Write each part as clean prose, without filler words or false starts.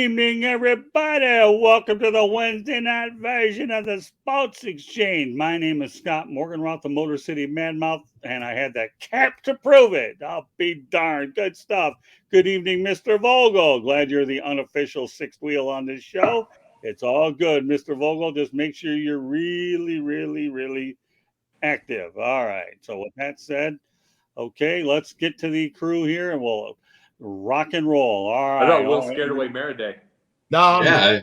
evening, everybody. Welcome to the Wednesday night version of the Sports Exchange. My name is Scott Morganroth, the Motor City Madmouth, and I had the cap to prove it. I'll be darned. Good stuff. Good evening, Mr. Vogel. Glad you're the unofficial sixth wheel on this show. It's all good, Mr. Vogel. Just make sure you're really active. All right. So with that said, okay, let's get to the crew here, and we'll rock and roll. All right. I thought Will scared away Maraday. No, yeah,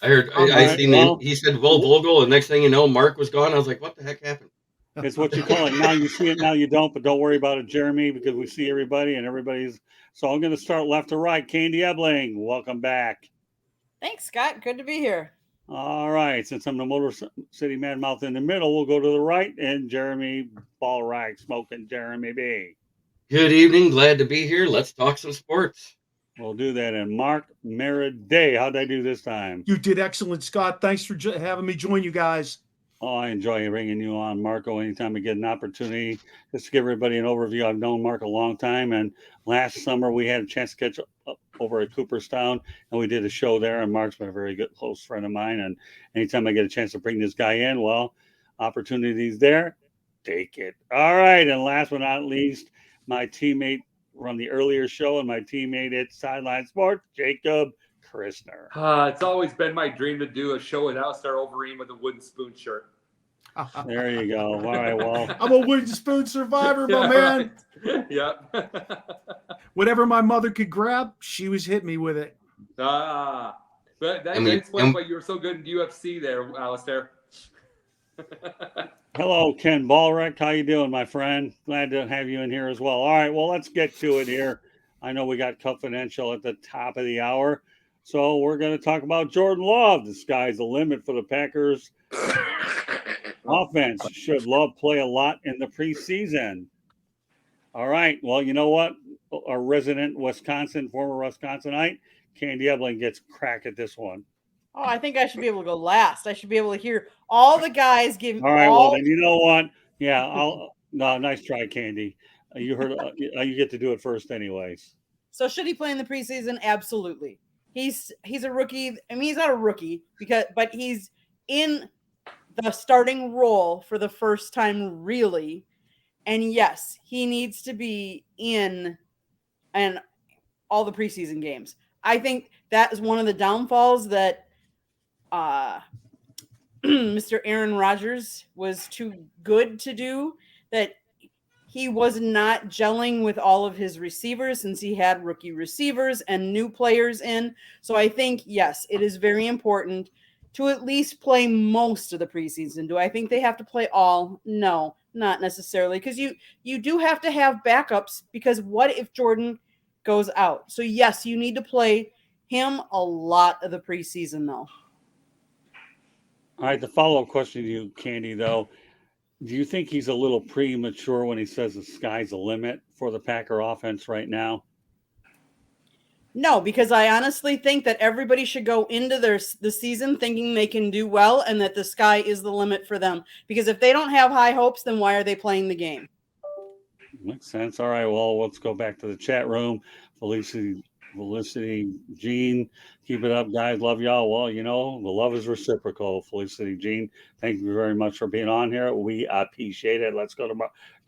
I heard. I seen he said Will Vogel, and next thing you know, Mark was gone. I was like, "What the heck happened?" It's what you call it. Now you see it, now you don't. But don't worry about it, Jeremy, because we see everybody and everybody's. So I'm going to start left to right. Candy Ebling, welcome back. Thanks, Scott. Good to be here. All right. Since I'm the Motor City Madmouth in the middle, we'll go to the right and Jeremy Ballrag smoking Jeremy B. Good evening. Glad to be here. Let's talk some sports. We'll do that. And Mark Maraday, how'd I do this time? you did excellent, Scott. Thanks for having me join you guys. Oh, I enjoy bringing you on, Marco, anytime I get an opportunity. Just to give everybody an overview, I've known Mark a long time. And last summer, we had a chance to catch up over at Cooperstown, and we did a show there. And Mark's been a very good, close friend of mine. And anytime I get a chance to bring this guy in, well, opportunities there, take it. All right. And last but not least, my teammate from the earlier show and my teammate at Sideline Sports, Jacob Christner. It's always been my dream to do a show at Alistair Overeem with a wooden spoon shirt. There you go. All right, well. I'm a wooden spoon survivor, my man. Right. Yeah. Whatever my mother could grab, she was hitting me with it. But that explains why you were so good in UFC there, Alistair. Hello, Ken Ballrek. How you doing, my friend? Glad to have you in here as well. All right, well, let's get to it here. I know we got confidential at the top of the hour, so we're going to talk about Jordan Love. The sky's the limit for the Packers. Offense. Should Love play a lot in the preseason? All right, well, you know what? Our resident former Wisconsinite, Candy Ebling gets crack at this one. Oh, I think I should be able to go last. I should be able to hear all the guys give. All right, well then you know what? Yeah, no, nice try, Candy. You heard. You get to do it first, anyways. So should he play in the preseason? Absolutely. He's a rookie. I mean, he's not a rookie but he's in the starting role for the first time, really. And yes, he needs to be in all the preseason games. I think that is one of the downfalls that Mr. Aaron Rodgers was too good to do, that he was not gelling with all of his receivers since he had rookie receivers and new players in. So I think, yes, it is very important to at least play most of the preseason. Do I think they have to play all? No, not necessarily, because you do have to have backups, because what if Jordan goes out? So yes, you need to play him a lot of the preseason, though. All right, the follow-up question to you, Candy, though. Do you think he's a little premature when he says the sky's the limit for the Packer offense right now? No, because I honestly think that everybody should go into the season thinking they can do well and that the sky is the limit for them. Because if they don't have high hopes, then why are they playing the game? Makes sense. All right, well, let's go back to the chat room. Felicity, Jean, keep it up, guys. Love y'all. Well, you know, the love is reciprocal. Felicity, Jean, thank you very much for being on here. We appreciate it. Let's go to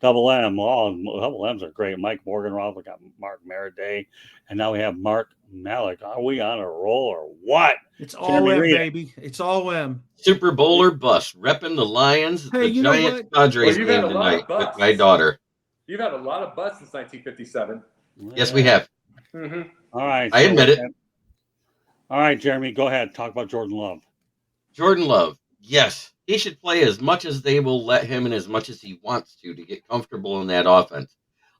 Double M. Oh, Double M's are great. Mike Morganroth, we got Mark Maraday, and now we have Mark Malik. Are we on a roll or what? It's all M, baby. It's all M. Super Bowl or bust, repping the Lions, the Giants, Padres game tonight with my daughter. You've had a lot of butts since 1957. Yes, we have. Mm-hmm. All right. I admit it. All right, Jeremy, go ahead. Talk about Jordan Love. Jordan Love, yes. He should play as much as they will let him and as much as he wants to get comfortable in that offense.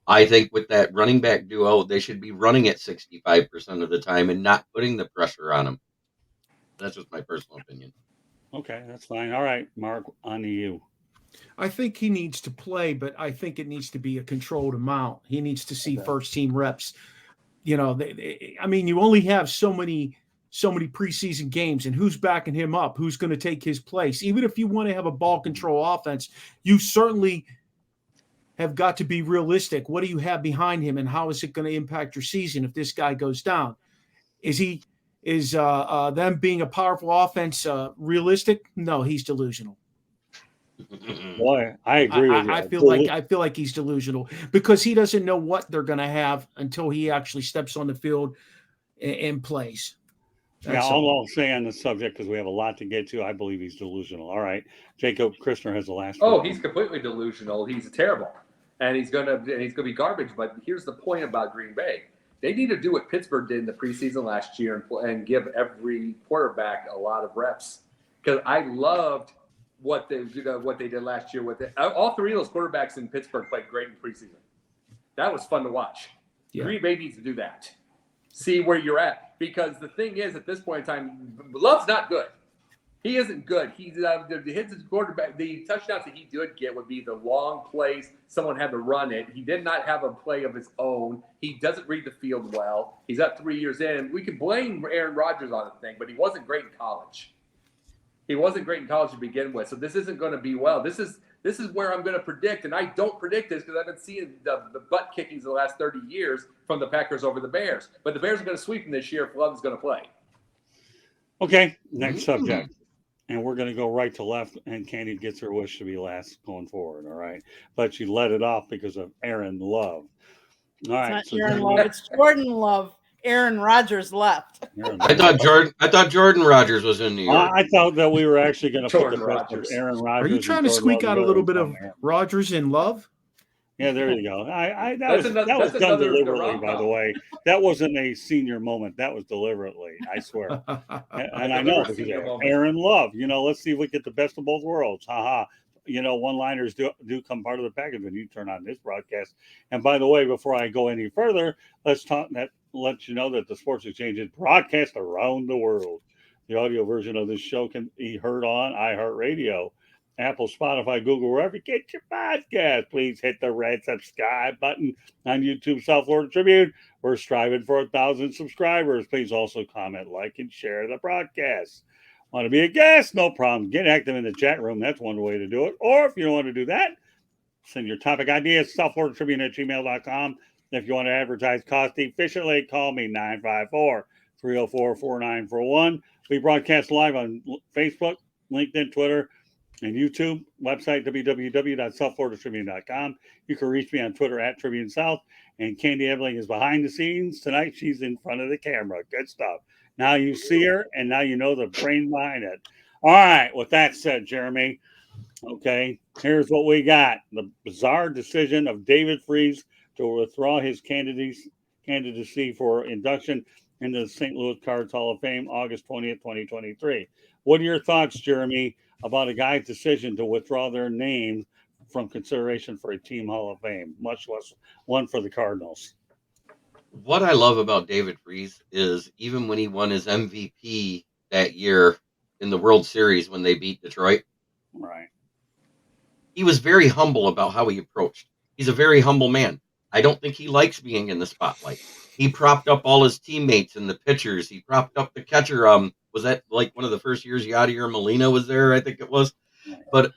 I think with that running back duo, they should be running at 65% of the time and not putting the pressure on him. That's just my personal opinion. Okay, that's fine. All right, Mark, on to you. I think he needs to play, but I think it needs to be a controlled amount. He needs to see first-team reps. You know, you only have so many preseason games, and who's backing him up? Who's going to take his place? Even if you want to have a ball control offense, you certainly have got to be realistic. What do you have behind him, and how is it going to impact your season if this guy goes down? Is he is them being a powerful offense realistic? No, he's delusional. Boy, I agree with you. I feel like he's delusional because he doesn't know what they're going to have until he actually steps on the field and plays. That's all I'll say on the subject, because we have a lot to get to. I believe he's delusional. All right, Jacob Christner has the last word. Oh, he's completely delusional. He's terrible, and he's gonna be garbage. But here's the point about Green Bay: they need to do what Pittsburgh did in the preseason last year and give every quarterback a lot of reps. Because I loved what they did last year. All three of those quarterbacks in Pittsburgh played great in preseason. That was fun to watch. Yeah. Green Bay needs to do that. See where you're at, because the thing is, at this point in time, Love's not good. He isn't good. He's his quarterback. The touchdowns that he did get would be the long plays. Someone had to run it. He did not have a play of his own. He doesn't read the field well. He's up 3 years in. We can blame Aaron Rodgers on the thing, but he wasn't great in college. He wasn't great in college to begin with, so this isn't going to be well. This is where I'm going to predict, and I don't predict this because I've been seeing the butt kickings the last 30 years from the Packers over the Bears. But the Bears are going to sweep them this year if Love is going to play. Okay, next subject. And we're going to go right to left, and Candy gets her wish to be last going forward, all right? But she let it off because of Aaron Love. All right. It's not Aaron Love, it's Jordan Love. Aaron Rodgers left. I thought Jordan Rodgers was in New York. I thought that we were actually going to put the best of Aaron Rodgers. Are you trying to squeak out a little bit of Rodgers in Love? Yeah, there you go. That was done deliberately, by the way. That wasn't a senior moment. That was deliberately, I swear. And I know, because Aaron Love. Let's see if we get the best of both worlds. Ha. One-liners do come part of the package when you turn on this broadcast. And by the way, before I go any further, let you know that the Sports Exchange is broadcast around the world. The audio version of this show can be heard on iHeartRadio, Apple, Spotify, Google, wherever you get your podcast. Please hit the red subscribe button on YouTube, South Florida Tribune. We're striving for 1,000 subscribers. Please also comment, like, and share the broadcast. Want to be a guest? No problem. Get active in the chat room. That's one way to do it. Or if you don't want to do that, send your topic ideas, southfloridatribune@gmail.com. If you want to advertise cost efficiently, call me 954-304-4941. We broadcast live on Facebook, LinkedIn, Twitter, and YouTube. Website, www.southfloridatribune.com. You can reach me on Twitter @TribuneSouth. And Candy Ebling is behind the scenes. Tonight, she's in front of the camera. Good stuff. Now you see her, and now you know the brain behind it. All right. With that said, Jeremy, okay, here's what we got. The bizarre decision of David Freese to withdraw his candidacy for induction into the St. Louis Cardinals Hall of Fame, August 20th, 2023. What are your thoughts, Jeremy, about a guy's decision to withdraw their name from consideration for a team Hall of Fame, much less one for the Cardinals? What I love about David Freese is even when he won his MVP that year in the World Series when they beat Detroit, right, he was very humble about how he approached. He's a very humble man. I don't think he likes being in the spotlight. He propped up all his teammates and the pitchers. He propped up the catcher. Was that like one of the first years Yadier Molina was there? I think it was. But,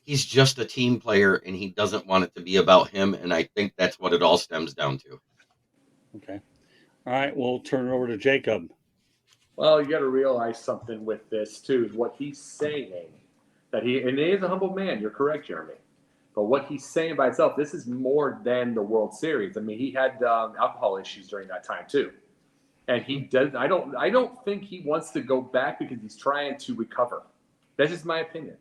he's just a team player, and he doesn't want it to be about him, and I think that's what it all stems down to. Okay. All right, we'll turn it over to Jacob. Well, you got to realize something with this, too, is what he's saying. And he is a humble man. You're correct, Jeremy. But what he's saying by itself, this is more than the World Series. I mean, he had alcohol issues during that time, too. And he does. I don't think he wants to go back because he's trying to recover. That's just my opinion.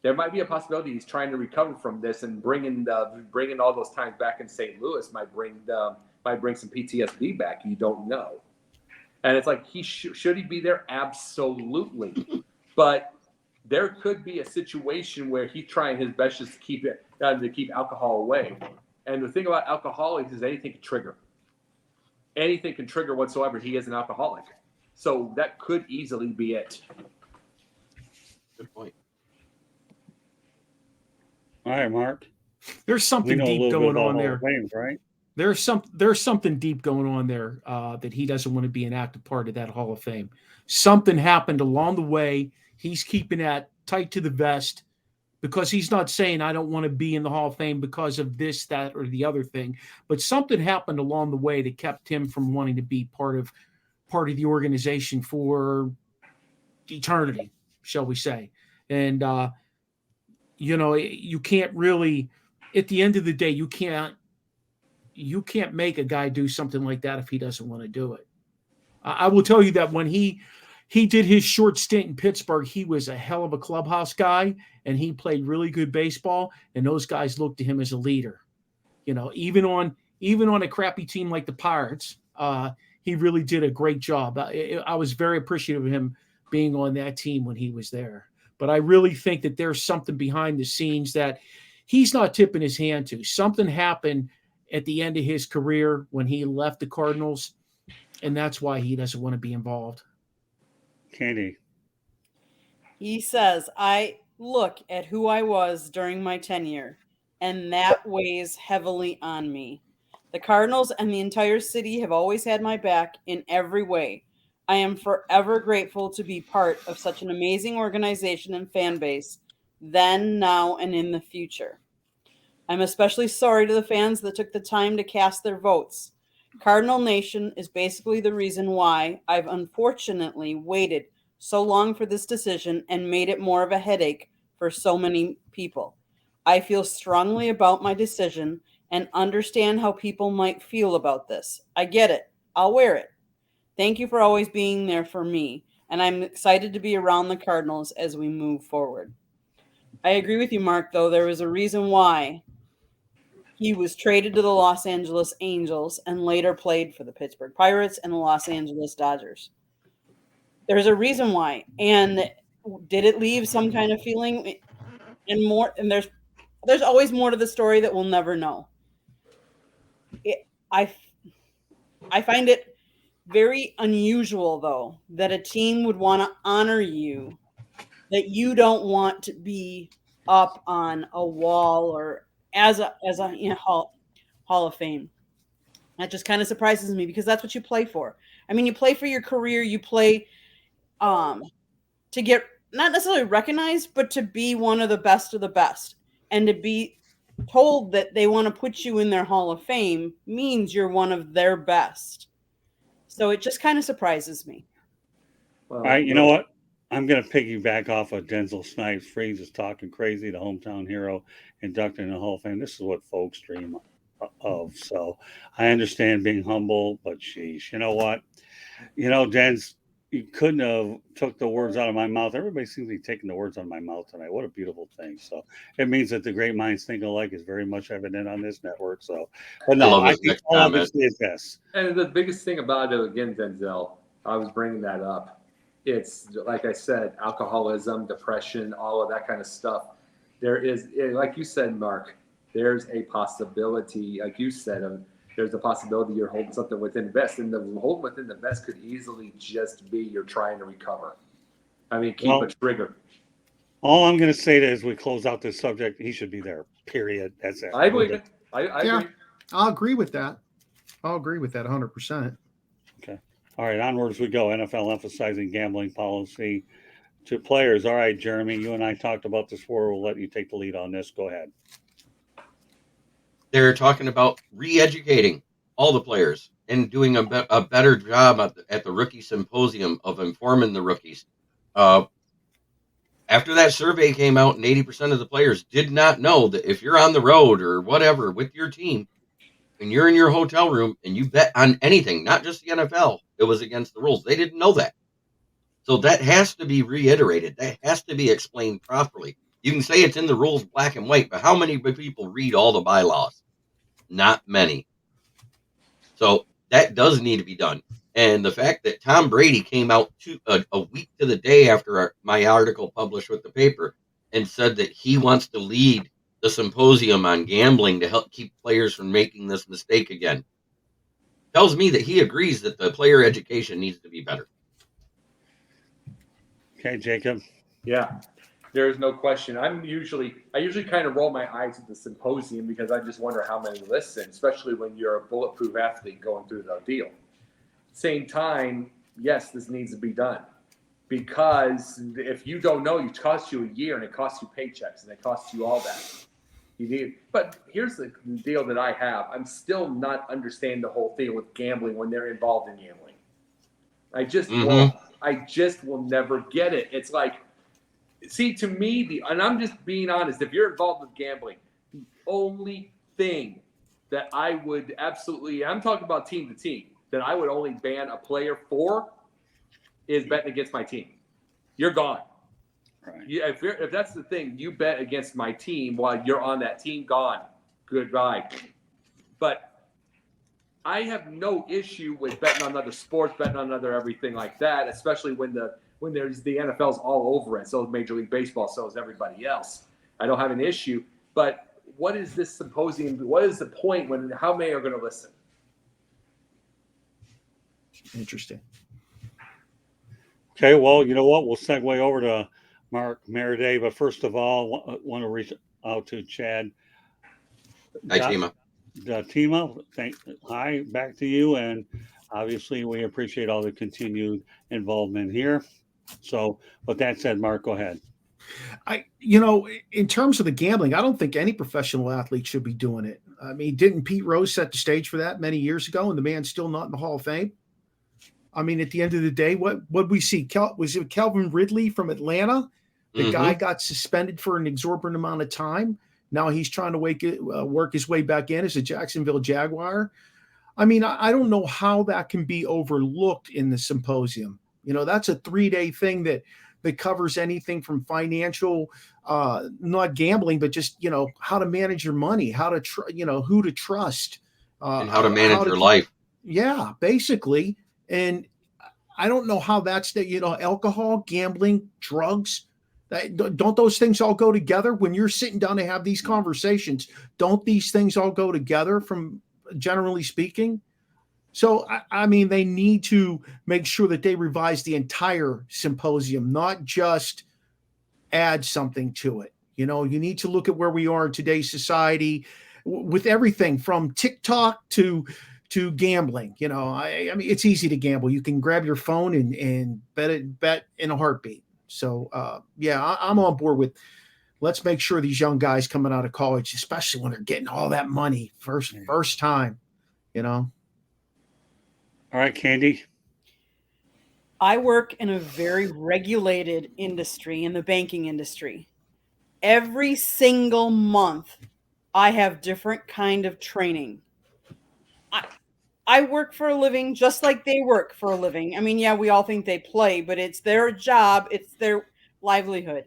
There might be a possibility he's trying to recover from this, and bringing all those times back in St. Louis might bring some PTSD back. You don't know, and it's like should he be there? Absolutely, but there could be a situation where he's trying his best just to keep alcohol away. And the thing about alcoholics is anything can trigger whatsoever. He is an alcoholic, so that could easily be it. Good point. All right, Mark. There's something deep going on there. Flames, right? There's something deep going on there that he doesn't want to be an active part of that Hall of Fame. Something happened along the way. He's keeping that tight to the vest. because he's not saying I don't want to be in the Hall of Fame because of this, that, or the other thing. But something happened along the way that kept him from wanting to be part of the organization for eternity, shall we say. And you can't really, at the end of the day, you can't make a guy do something like that if he doesn't want to do it. I will tell you that when he did his short stint in Pittsburgh, he was a hell of a clubhouse guy, and he played really good baseball, and those guys looked to him as a leader. Even on a crappy team like the Pirates, he really did a great job. I was very appreciative of him being on that team when he was there. But I really think that there's something behind the scenes that he's not tipping his hand to. Something happened at the end of his career when he left the Cardinals, and that's why he doesn't want to be involved. Candy. He says, I look at who I was during my tenure, and that weighs heavily on me. The Cardinals and the entire city have always had my back in every way. I am forever grateful to be part of such an amazing organization and fan base, then, now, and in the future. I'm especially sorry to the fans that took the time to cast their votes. Cardinal Nation is basically the reason why I've unfortunately waited so long for this decision and made it more of a headache for so many people. I feel strongly about my decision and understand how people might feel about this. I get it. I'll wear it. Thank you for always being there for me, and I'm excited to be around the Cardinals as we move forward. I agree with you, Mark, though. There was a reason why he was traded to the Los Angeles Angels and later played for the Pittsburgh Pirates and the Los Angeles Dodgers. There's a reason why. And did it leave some kind of feeling and more? And there's always more to the story that we'll never know. I find it very unusual, though, that a team would want to honor you, that you don't want to be up on a wall or as a Hall of Fame. That just kind of surprises me because that's what you play for. I mean, you play for your career, you play to get not necessarily recognized, but to be one of the best, and to be told that they want to put you in their Hall of Fame means you're one of their best. So it just kind of surprises me. Well, all right, you know what? I'm going to piggyback off of Denzel Snipes. Freese is talking crazy, the hometown hero inducted in the Hall of Fame. This is what folks dream of. So I understand being humble, but sheesh. You know what? Dens, you couldn't have took the words out of my mouth. Everybody seems to be taking the words out of my mouth tonight. What a beautiful thing. So it means that the great minds think alike is very much evident on this network. So, but no, I think all of it is this. And the biggest thing about it, again, Denzel, I was bringing that up. It's, like I said, alcoholism, depression, all of that kind of stuff. There is, like you said, Mark, there's a possibility, like you said, there's a possibility you're holding something within the vest, and the holding within the vest could easily just be you're trying to recover. I mean, keep a trigger. All I'm going to say as we close out this subject, he should be there, period. That's it. I believe it. I agree. I'll agree with that. I'll agree with that 100%. Okay. All right, onwards we go. NFL emphasizing gambling policy to players. All right, Jeremy, you and I talked about this before. We'll let you take the lead on this. Go ahead. They're talking about re-educating all the players and doing a better job at the rookie symposium of informing the rookies. After that survey came out and 80% of the players did not know that if you're on the road or whatever with your team and you're in your hotel room and you bet on anything, not just the NFL, it was against the rules. They didn't know that. So that has to be reiterated. That has to be explained properly. You can say it's in the rules black and white, but how many people read all the bylaws? Not many. So that does need to be done. And the fact that Tom Brady came out a week to the day after my article published with the paper and said that he wants to lead the symposium on gambling to help keep players from making this mistake again tells me that he agrees that the player education needs to be better. Okay, Jacob. Yeah, there's no question. I usually kind of roll my eyes at the symposium because I just wonder how many listen, especially when you're a bulletproof athlete going through the deal. Same time, yes, this needs to be done. because if you don't know, it costs you a year and it costs you paychecks and it costs you all that. But here's the deal that I have. I'm still not understanding the whole thing with gambling when they're involved in gambling. I just won't. I just will never get it. It's like, see, to me, and I'm just being honest, if you're involved with gambling, the only thing that I would absolutely, I'm talking about team to team, that I would only ban a player for is betting against my team. You're gone. Right. If that's the thing, you bet against my team while you're on that team, gone. Goodbye. But I have no issue with betting on other sports, betting on other everything like that, especially when there's the NFL's all over it. So is Major League Baseball, so is everybody else. I don't have an issue. But what is this symposium? What is the point when how many are going to listen? Interesting. Okay, well, you know what? We'll segue over to Mark Maraday, but first of all, I want to reach out to Chad. Hi, Tima. Tima, hi, back to you. And obviously, we appreciate all the continued involvement here. So, with that said, Mark, go ahead. In terms of the gambling, I don't think any professional athlete should be doing it. I mean, didn't Pete Rose set the stage for that many years ago, and the man's still not in the Hall of Fame? I mean, at the end of the day, what we see? Was it Calvinridley from Atlanta? The guy got suspended for an exorbitant amount of time. Now he's trying to work his way back in as a Jacksonville Jaguar. I mean, I don't know how that can be overlooked in the symposium. That's a 3-day thing that covers anything from financial, not gambling, but just, how to manage your money, how to, who to trust. And how to manage your life. Yeah, basically. And I don't know how that's alcohol, gambling, drugs. Don't those things all go together when you're sitting down to have these conversations? Don't these things all go together, from generally speaking? So, I mean, they need to make sure that they revise the entire symposium, not just add something to it. You need to look at where we are in today's society with everything from TikTok to gambling. I mean, it's easy to gamble. You can grab your phone and bet in a heartbeat. So, I'm on board with, let's make sure these young guys coming out of college, especially when they're getting all that money first time, All right, Candy. I work in a very regulated industry, in the banking industry. Every single month, I have different kind of training. I work for a living just like they work for a living. I mean, yeah, we all think they play, but it's their job. It's their livelihood.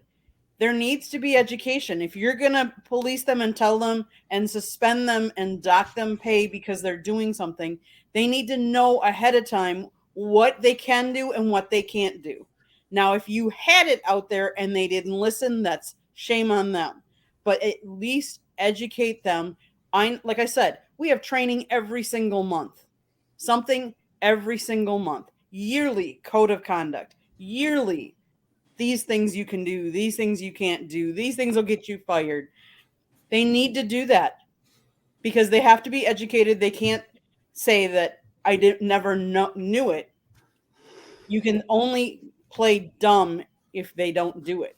There needs to be education. If you're going to police them and tell them and suspend them and dock them pay because they're doing something, they need to know ahead of time what they can do and what they can't do. Now, if you had it out there and they didn't listen, that's shame on them. But at least educate them. Like I said, we have training every single month. Something every single month. Yearly code of conduct. Yearly, these things you can do. These things you can't do. These things will get you fired. They need to do that because they have to be educated. They can't say that I never knew it. You can only play dumb if they don't do it.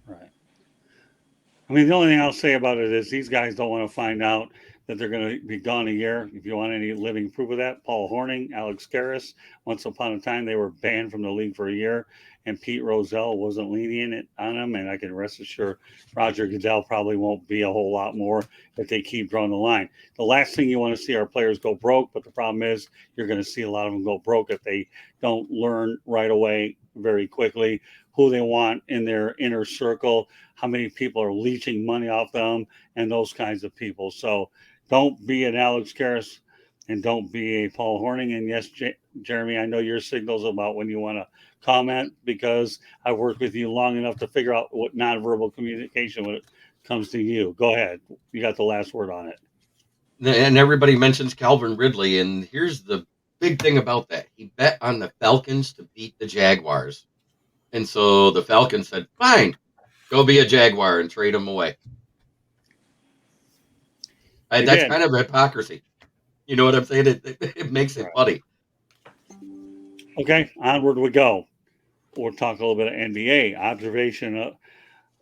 Right. I mean, the only thing I'll say about it is these guys don't want to find out that they're going to be gone a year. If you want any living proof of that, paulhornung, alexkarras, once upon a time, they were banned from the league for a year, and Pete Rozelle wasn't lenient on them, and I can rest assured Roger Goodell probably won't be a whole lot more if they keep drawing the line. The last thing you want to see are players go broke, but the problem is you're going to see a lot of them go broke if they don't learn right away very quickly who they want in their inner circle, how many people are leeching money off them, and those kinds of people. So don't be an alexkarras and don't be a paulhornung. And yes, Jeremy, I know your signals about when you want to comment because I've worked with you long enough to figure out what nonverbal communication when it comes to you. Go ahead. You got the last word on it. And everybody mentions Calvinridley, and here's the big thing about that. He bet on the Falcons to beat the Jaguars. And so the Falcons said, fine, go be a Jaguar and trade him away. That's kind of hypocrisy. You know what I'm saying? It makes it funny. Okay, onward we go. we'll talk a little bit of NBA observation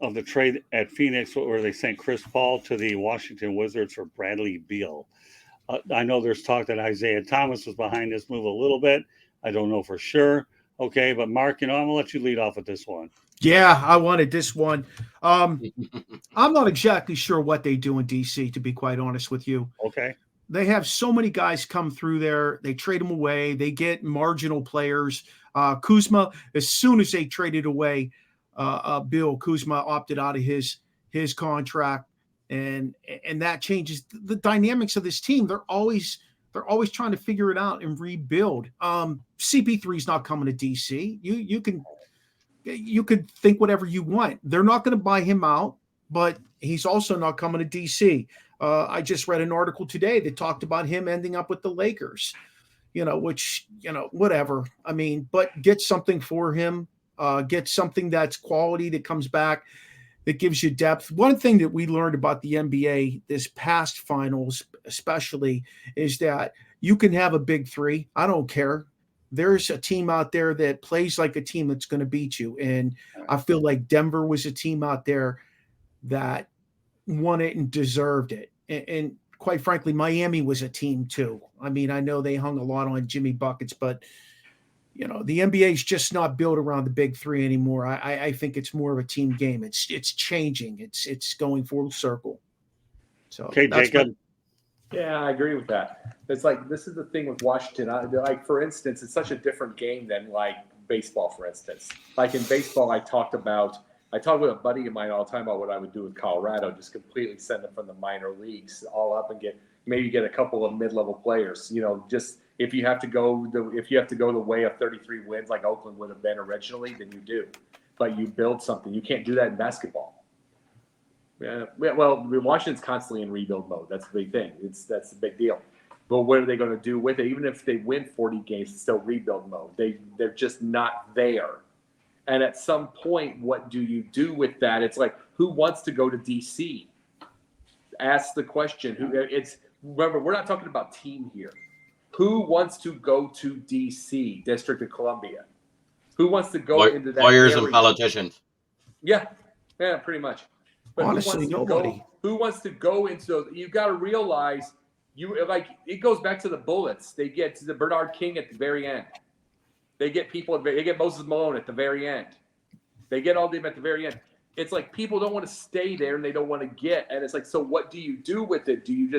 of the trade at Phoenix, where they sent Chris Paul to the Washington Wizards for Bradley Beal. I know there's talk that Isiahthomas was behind this move a little bit. I don't know for sure. Okay, but Mark, I'm gonna let you lead off with this one. Yeah, I wanted this one. I'm not exactly sure what they do in DC, to be quite honest with you. Okay. They have so many guys come through there. They trade them away. They get marginal players. Kuzma, as soon as they traded away Bill, Kuzma opted out of his contract, and that changes the dynamics of this team. They're always trying to figure it out and rebuild. CP3 is not coming to DC. You could think whatever you want. They're not going to buy him out, but he's also not coming to DC. I just read an article today that talked about him ending up with the Lakers, which, whatever. I mean, but get something for him, get something that's quality that comes back, that gives you depth. One thing that we learned about the NBA this past finals, especially, is that you can have a big three. I don't care. There's a team out there that plays like a team that's going to beat you. And I feel like Denver was a team out there that won it and deserved it. And quite frankly, Miami was a team too. I mean, I know they hung a lot on Jimmy Buckets, but the NBA is just not built around the big three anymore. I think it's more of a team game. It's changing. It's going full circle. So okay, Jacob. Yeah, I agree with that. It's like, this is the thing with Washington. Like, for instance, it's such a different game than like baseball, for instance. Like in baseball, I talked with a buddy of mine all the time about what I would do with Colorado, just completely send them from the minor leagues all up and get a couple of mid-level players. Just if you have to go the way of 33 wins like Oakland would have been originally, then you do. But you build something. You can't do that in basketball. Yeah, well, Washington's constantly in rebuild mode. That's the big thing. That's the big deal. But what are they going to do with it? Even if they win 40 games, it's still rebuild mode. They're just not there. And at some point, what do you do with that? It's like, who wants to go to DC? Ask the question. Remember, we're not talking about team here. Who wants to go to DC, District of Columbia? Who wants to go into that lawyers area? And politicians? Yeah, pretty much. But honestly, nobody. Who wants to go into? You've got to realize, it goes back to the Bullets. They get to the Bernard King at the very end. They get Moses Malone at the very end. They get all of them at the very end. It's like people don't want to stay there and they don't want to get. And it's like, so what do you do with it? Do you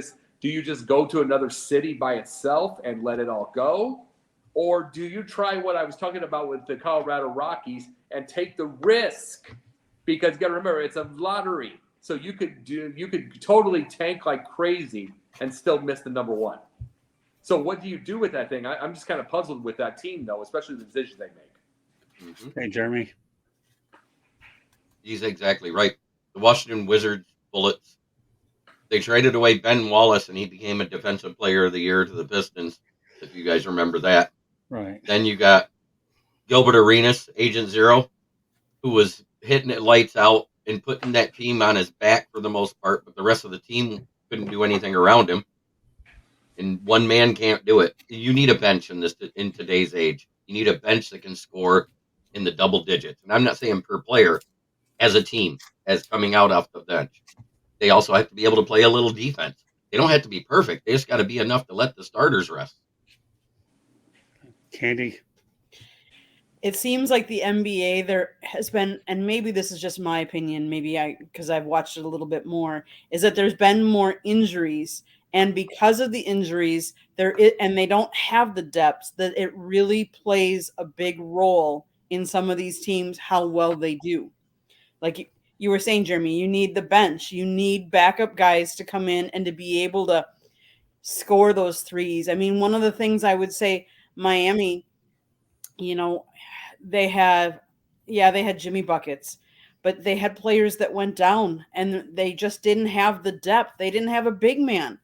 just go to another city by itself and let it all go? Or do you try what I was talking about with the Colorado Rockies and take the risk? Because you got to remember, it's a lottery. So you could totally tank like crazy and still miss the number one. So what do you do with that thing? I'm just kind of puzzled with that team, though, especially the decisions they make. Hey, Jeremy. He's exactly right. The Washington Wizards Bullets, they traded away benwallace, and he became a Defensive Player of the Year to the Pistons, if you guys remember that. Right. Then you got Gilbert Arenas, Agent Zero, who was hitting it lights out and putting that team on his back for the most part, but the rest of the team couldn't do anything around him. And one man can't do it. You need a bench in today's age. You need a bench that can score in the double digits. And I'm not saying per player, as a team, as coming out off the bench. They also have to be able to play a little defense. They don't have to be perfect. They just got to be enough to let the starters rest. Candy. It seems like the NBA, there has been, and maybe this is just my opinion, because I've watched it a little bit more, is that there's been more injuries. And because of the injuries, and they don't have the depth, that it really plays a big role in some of these teams, how well they do. Like you were saying, Jeremy, you need the bench. You need backup guys to come in and to be able to score those threes. I mean, one of the things I would say, Miami, they had Jimmy Buckets, but they had players that went down and they just didn't have the depth. They didn't have a big man.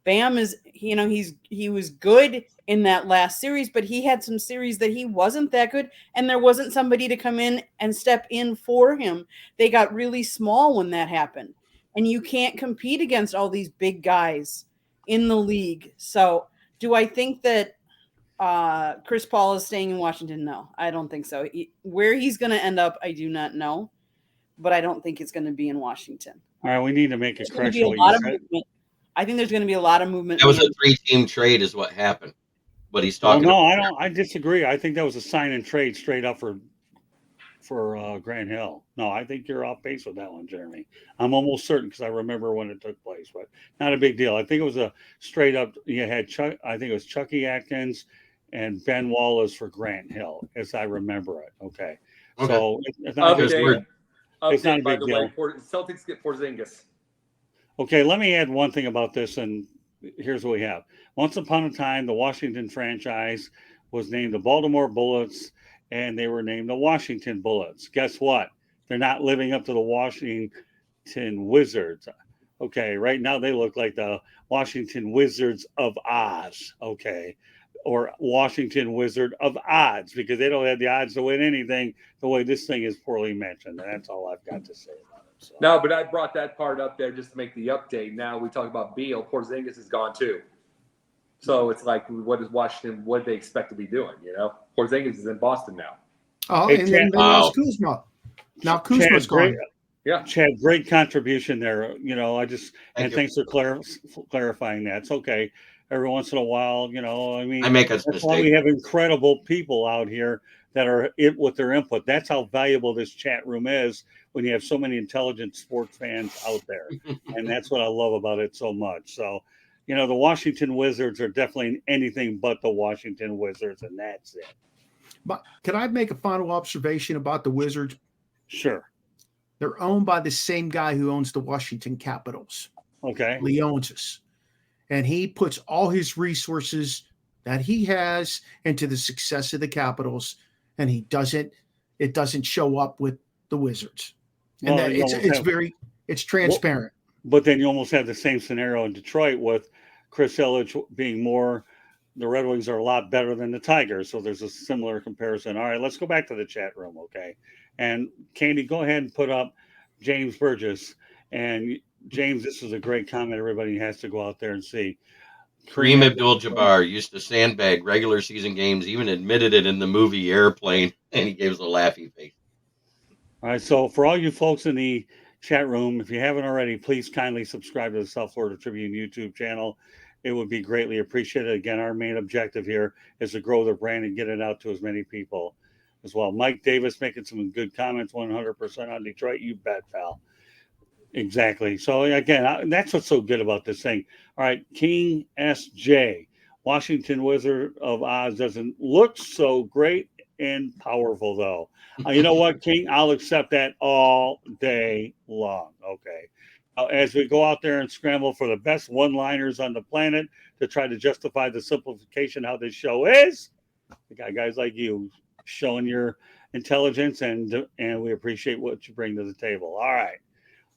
Bam is, he was good in that last series, but he had some series that he wasn't that good, and there wasn't somebody to come in and step in for him. They got really small when that happened, and you can't compete against all these big guys in the league. So do I think that Chris Paul is staying in Washington? No, I don't think so. Where he's going to end up, I do not know, but I don't think it's going to be in Washington. All right, we need to make a There's going to be correction. a What lot you of said. movement. I think there's going to be a lot of movement. That was a 3-team trade, is what happened. But he's Well, talking. no, I don't. I disagree. I think that was a sign and trade straight up for Grant Hill. No, I think you're off base with that one, Jeremy. I'm almost certain because I remember when it took place, but not a big deal. I think it was a straight up. You had Chuck. I think it was Chucky Atkins and benwallace for Grant Hill, as I remember it. Okay, so it's not Update, just weird. It's not a by big the deal. way, Celtics get Porzingis. Okay, let me add one thing about this, and here's what we have. Once upon a time, the Washington franchise was named the Baltimore Bullets, and they were named the Washington Bullets. Guess what? They're not living up to the Washington Wizards. Okay, right now they look like the Washington Wizards of Oz. Okay, or Washington Wizard of Odds, because they don't have the odds to win anything the way this thing is poorly mentioned. And that's all I've got to say about it. So. No, but I brought that part up there just to make the update. Now we talk about Beal. Porzingis is gone too. So it's like, what is Washington? What do they expect to be doing? Porzingis is in Boston now. Oh, Hey, and then there's Kuzma. Now Kuzma's gone. Yeah, Chad, great contribution there. Thanks for clarifying that. It's okay. Every once in a while, I make a that's mistake. why we have incredible people out here that are with their input. That's how valuable this chat room is when you have so many intelligent sports fans out there. And that's what I love about it so much. So, the Washington Wizards are definitely anything but the Washington Wizards, and that's it. But can I make a final observation about the Wizards? Sure. They're owned by the same guy who owns the Washington Capitals. Okay. Leonsis. And he puts all his resources that he has into the success of the Capitals, and it doesn't show up with the Wizards. And it's transparent. But then you almost have the same scenario in Detroit with Chris Ilitch being more. The Red Wings are a lot better than the Tigers, so there's a similar comparison. All right, let's go back to the chat room, okay? And Candy, go ahead and put up James Burgess. And James, this is a great comment. Everybody has to go out there and see. Kareem Abdul-Jabbar used to sandbag regular season games, even admitted it in the movie Airplane, and he gave us a laughy face. All right, so for all you folks in the chat room, if you haven't already, please kindly subscribe to the South Florida Tribune YouTube channel. It would be greatly appreciated. Again, our main objective here is to grow the brand and get it out to as many people as well. Mike Davis making some good comments, 100% on Detroit. You bet, pal. Exactly. So, again, that's what's so good about this thing. All right, King S.J. Washington Wizard of Oz doesn't look so great and powerful, though. You know what, King? I'll accept that all day long. Okay. As we go out there and scramble for the best one-liners on the planet to try to justify the simplification how this show is, we got guys like you showing your intelligence, and we appreciate what you bring to the table. All right.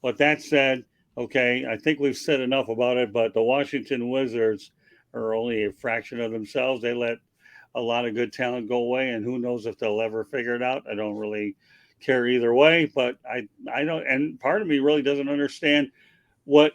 With that said, okay, I think we've said enough about it, but the Washington Wizards are only a fraction of themselves. They let a lot of good talent go away, and who knows if they'll ever figure it out. I don't really care either way, but I don't, and part of me really doesn't understand what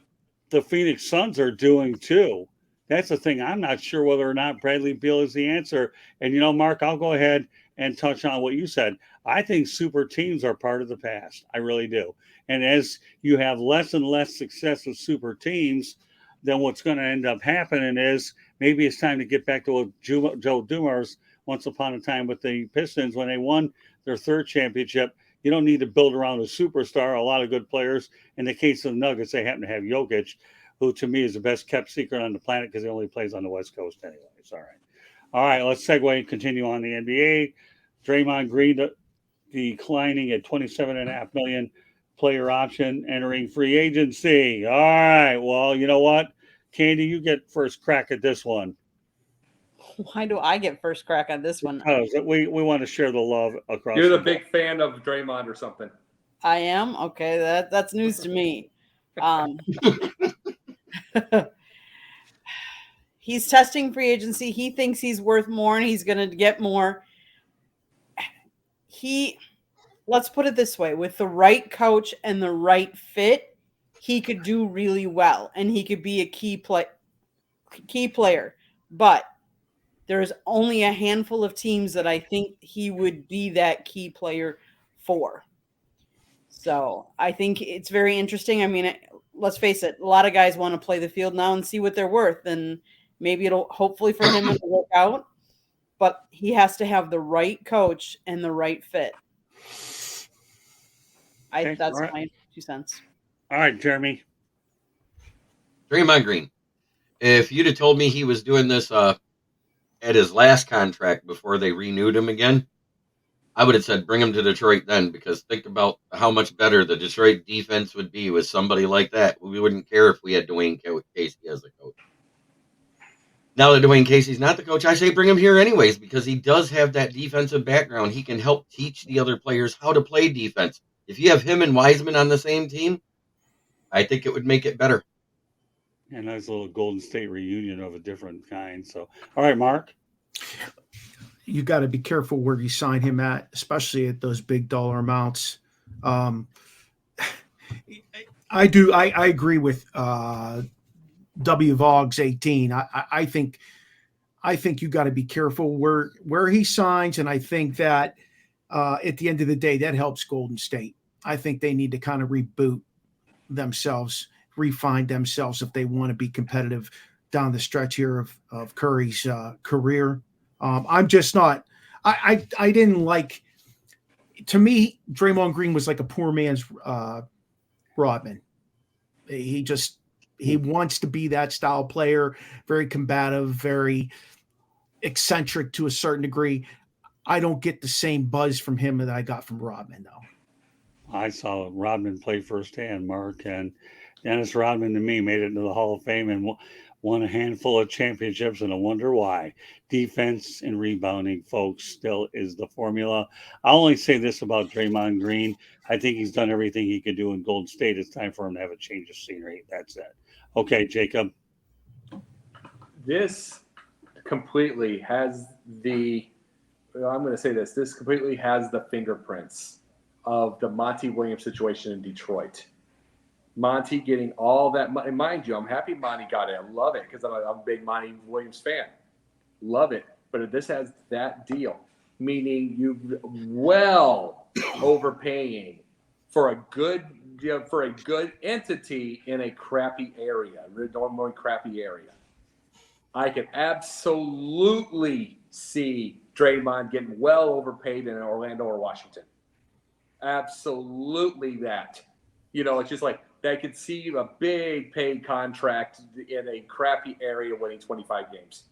the Phoenix Suns are doing too. That's the thing. I'm not sure whether or not Bradley Beal is the answer. And Mark, I'll go ahead and touch on what you said. I think super teams are part of the past. I really do. And as you have less and less success with super teams, then what's going to end up happening is maybe it's time to get back to what Joe Dumars once upon a time with the Pistons when they won their third championship. You don't need to build around a superstar, a lot of good players. In the case of the Nuggets, they happen to have Jokic, who to me is the best kept secret on the planet because he only plays on the West Coast anyway. It's all right. All right, let's segue and continue on the NBA. Draymond Green declining at $27.5 million player option, entering free agency. All right, well, you know what? Candy, you get first crack at this one. Why do I get first crack on this one? Because we want to share the love across. You're the big fan of Draymond or something. I am? Okay, that's news to me. He's testing free agency. He thinks he's worth more and he's going to get more. Let's put it this way, with the right coach and the right fit, he could do really well and he could be a key player. But There's only a handful of teams that I think he would be that key player for. So I think it's very interesting. I mean, let's face it, a lot of guys want to play the field now and see what they're worth. And maybe hopefully for him, it'll work out. But he has to have the right coach and the right fit. Okay, That's all right. my 2 cents. All right, Jeremy. Draymond Green. If you'd have told me he was doing this at his last contract before they renewed him again, I would have said bring him to Detroit then, because think about how much better the Detroit defense would be with somebody like that. We wouldn't care if we had Dwayne Casey as the coach. Now that Dwayne Casey's not the coach, I say bring him here anyways, because he does have that defensive background. He can help teach the other players how to play defense. If you have him and Wiseman on the same team, I think it would make it better. And nice little Golden State reunion of a different kind. So, all right, Mark. You got to be careful where you sign him at, especially at those big dollar amounts. I agree with W. Vogs 18. I think you got to be careful where he signs, and I think that at the end of the day, that helps Golden State. I think they need to kind of reboot themselves, refine themselves if they want to be competitive down the stretch here of Curry's career. I'm just not. I didn't like. To me, Draymond Green was like a poor man's Rodman. He wants to be that style player, very combative, very eccentric to a certain degree. I don't get the same buzz from him that I got from Rodman, though. I saw Rodman play firsthand, Mark, and Dennis Rodman to me made it into the Hall of Fame and won a handful of championships, and I wonder why. Defense and rebounding, folks, still is the formula. I'll only say this about Draymond Green. I think he's done everything he could do in Golden State. It's time for him to have a change of scenery. That's it. Okay, Jacob. This completely has I'm going to say this. This completely has the fingerprints of the Monty Williams situation in Detroit. Monty getting all that money. Mind you, I'm happy Monty got it. I love it because I'm a big Monty Williams fan. Love it. But this has that deal, meaning you well overpaying for a good entity in a crappy area, normally crappy area. I can absolutely see Draymond getting well overpaid in Orlando or Washington. Absolutely that. It's just like they could see a big paid contract in a crappy area winning 25 games.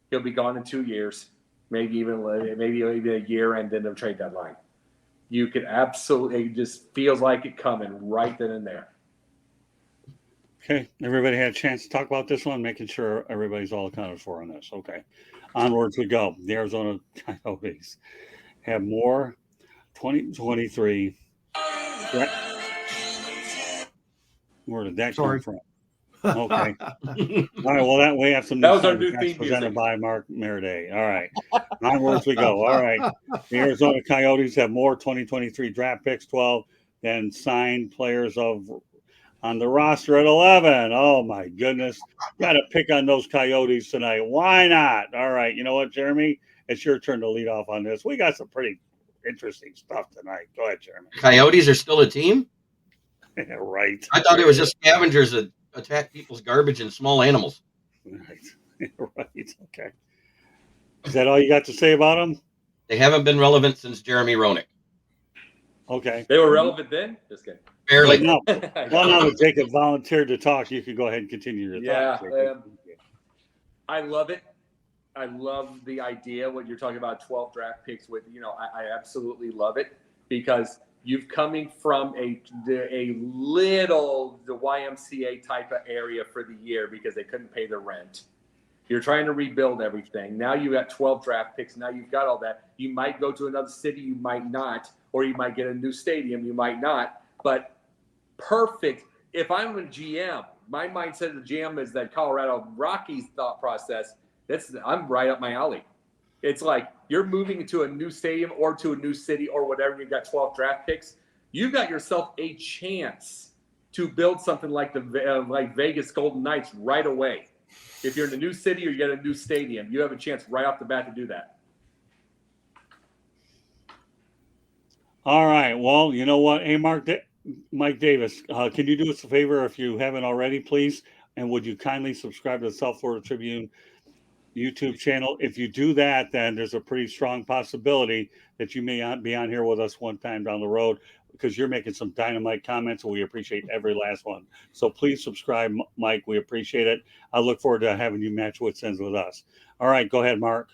He'll be gone in 2 years, maybe even a year, and then the trade deadline. You could absolutely, it just feels like it coming right then and there. Okay, everybody had a chance to talk about this one, making sure everybody's all accounted for on this. Okay, onwards we go. The Arizona Coyotes have more 2023. Where did that come from? Okay. All right. Well, that way have some. That was our new theme presented by Mark Meriday. All right. Onwards we go. All right. The Arizona Coyotes have more 2023 draft picks, 12, than signed players on the roster at 11. Oh my goodness. Got to pick on those Coyotes tonight. Why not? All right. You know what, Jeremy? It's your turn to lead off on this. We got some pretty interesting stuff tonight. Go ahead, Jeremy. Coyotes are still a team? Yeah, right. I thought it was just scavengers that attack people's garbage and small animals. Right. Right. Okay. Is that all you got to say about them? They haven't been relevant since Jeremy Roenick. Okay. They were relevant then? Just kidding. Barely. Now that Jacob volunteered to talk, you can go ahead and continue your thoughts. I love it. I love the idea when you're talking about 12 draft picks with, I absolutely love it because you've coming from the YMCA type of area for the year because they couldn't pay their rent. You're trying to rebuild everything. Now you got 12 draft picks. Now you've got all that. You might go to another city. You might not. Or you might get a new stadium. You might not. But perfect. If I'm a GM, my mindset of the GM is that Colorado Rockies thought process. I'm right up my alley. It's like you're moving into a new stadium or to a new city or whatever. You've got 12 draft picks. You've got yourself a chance to build something like like Vegas Golden Knights right away. If you're in a new city or you get a new stadium, you have a chance right off the bat to do that. All right. Well, you know what? Hey, Mike Davis, can you do us a favor if you haven't already, please? And would you kindly subscribe to the South Florida Tribune YouTube channel? If you do that, then there's a pretty strong possibility that you may not be on here with us one time down the road, because you're making some dynamite comments and we appreciate every last one. So please subscribe, Mike. We appreciate it. I look forward to having you match wits ends with us. All right, go ahead, Mark.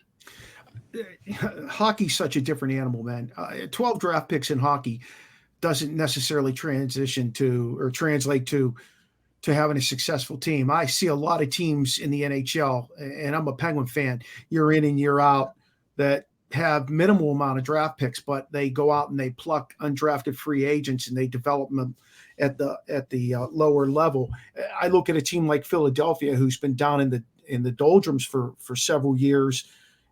Hockey's such a different animal, man. 12 draft picks in hockey doesn't necessarily translate to having a successful team. I see a lot of teams in the NHL, and I'm a Penguin fan, year in and year out, that have minimal amount of draft picks, but they go out and they pluck undrafted free agents and they develop them at the lower level. I look at a team like Philadelphia, who's been down in the doldrums for several years,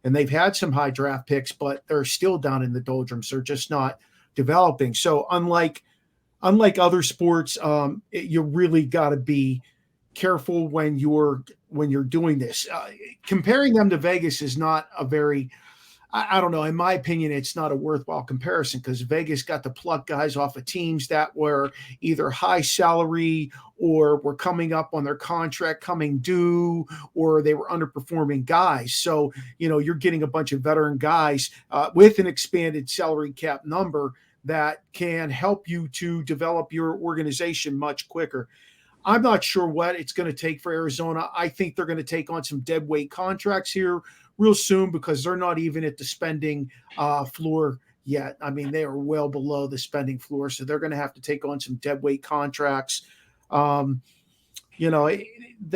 and they've had some high draft picks, but they're still down in the doldrums. They're just not developing. So unlike other sports, you really got to be careful when you're doing this. Comparing them to Vegas is not a very, I don't know, in my opinion, it's not a worthwhile comparison, because Vegas got to pluck guys off of teams that were either high salary or were coming up on their contract coming due, or they were underperforming guys. So, you're getting a bunch of veteran guys with an expanded salary cap number that can help you to develop your organization much quicker. I'm not sure what it's going to take for Arizona. I think they're going to take on some dead weight contracts here real soon, because they're not even at the spending floor yet. I mean, they are well below the spending floor, so they're going to have to take on some dead weight contracts. They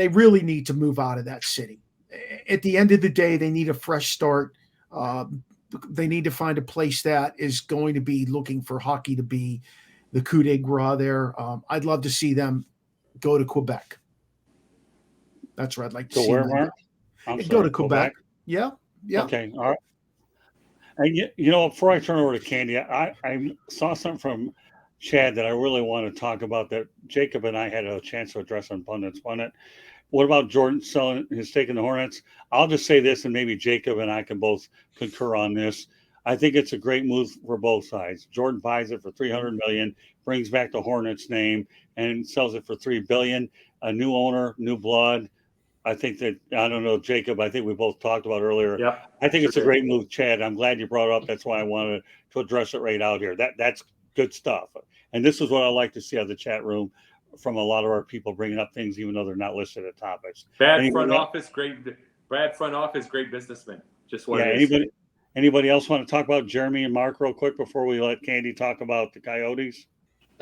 really need to move out of that city. At the end of the day, they need a fresh start. They need to find a place that is going to be looking for hockey to be the coup de grace there. I'd love to see them go to Quebec. That's where I'd like to see where, them Mark? go to Quebec. Yeah. Okay. All right. And before I turn over to Candy, I saw something from Chad that I really want to talk about, that Jacob and I had a chance to address on Pundits Pundit. What about Jordan selling his stake in the Hornets? I'll just say this, and maybe Jacob and I can both concur on this. I think it's a great move for both sides. Jordan buys it for $300 million, brings back the Hornets name, and sells it for $3 billion. A new owner, new blood. I think that, I don't know, Jacob, I think we both talked about earlier. Yep. I think it's a great move, Chad. I'm glad you brought it up. That's why I wanted to address it right out here. That's good stuff. And this is what I like to see out of the chat room from a lot of our people bringing up things, even though they're not listed at topics. Brad front office, great businessman. Just what it is. Anybody else want to talk about Jeremy and Mark real quick before we let Candy talk about the Coyotes?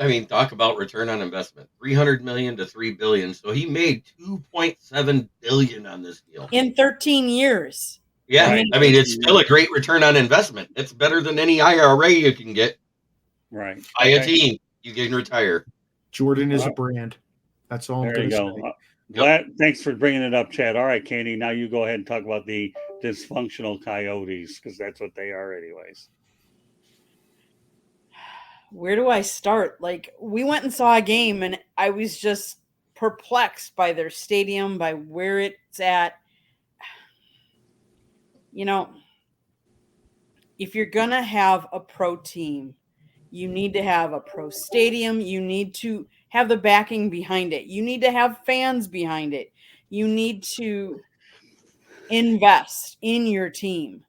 I mean, talk about return on investment. $300 million to $3 billion. So he made $2.7 billion on this deal in 13 years. Yeah, I mean, it's still a great return on investment. It's better than any IRA you can get. Right. Buy a team, you can retire. Jordan is a brand. That's all I'm going to say. Glad. Thanks for bringing it up, Chad. All right, Candy, now you go ahead and talk about the dysfunctional Coyotes, because that's what they are anyways. Where do I start? Like, we went and saw a game, and I was just perplexed by their stadium, by where it's at. If you're going to have a pro team, you need to have a pro stadium. You need to have the backing behind it. You need to have fans behind it. You need to invest in your team.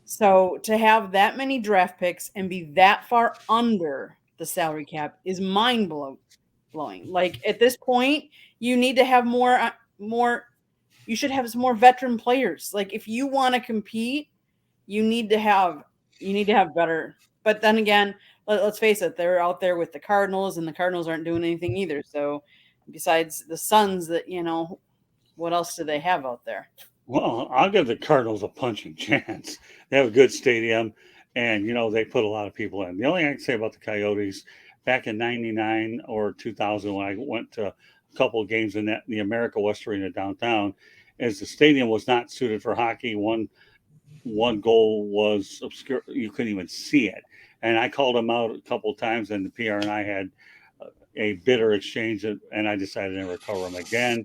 So to have that many draft picks and be that far under the salary cap is mind blowing. Like, at this point, you need to have more. You should have some more veteran players. Like, if you want to compete, you need to have better. But then again, let's face it, they're out there with the Cardinals, and the Cardinals aren't doing anything either. So besides the Suns, what else do they have out there? Well, I'll give the Cardinals a punching chance. They have a good stadium, and, they put a lot of people in. The only thing I can say about the Coyotes, back in 99 or 2000, when I went to a couple of games in the America West Arena downtown, is the stadium was not suited for hockey. One goal was obscure. You couldn't even see it. And I called them out a couple of times, and the PR and I had a bitter exchange, and I decided to never cover them again.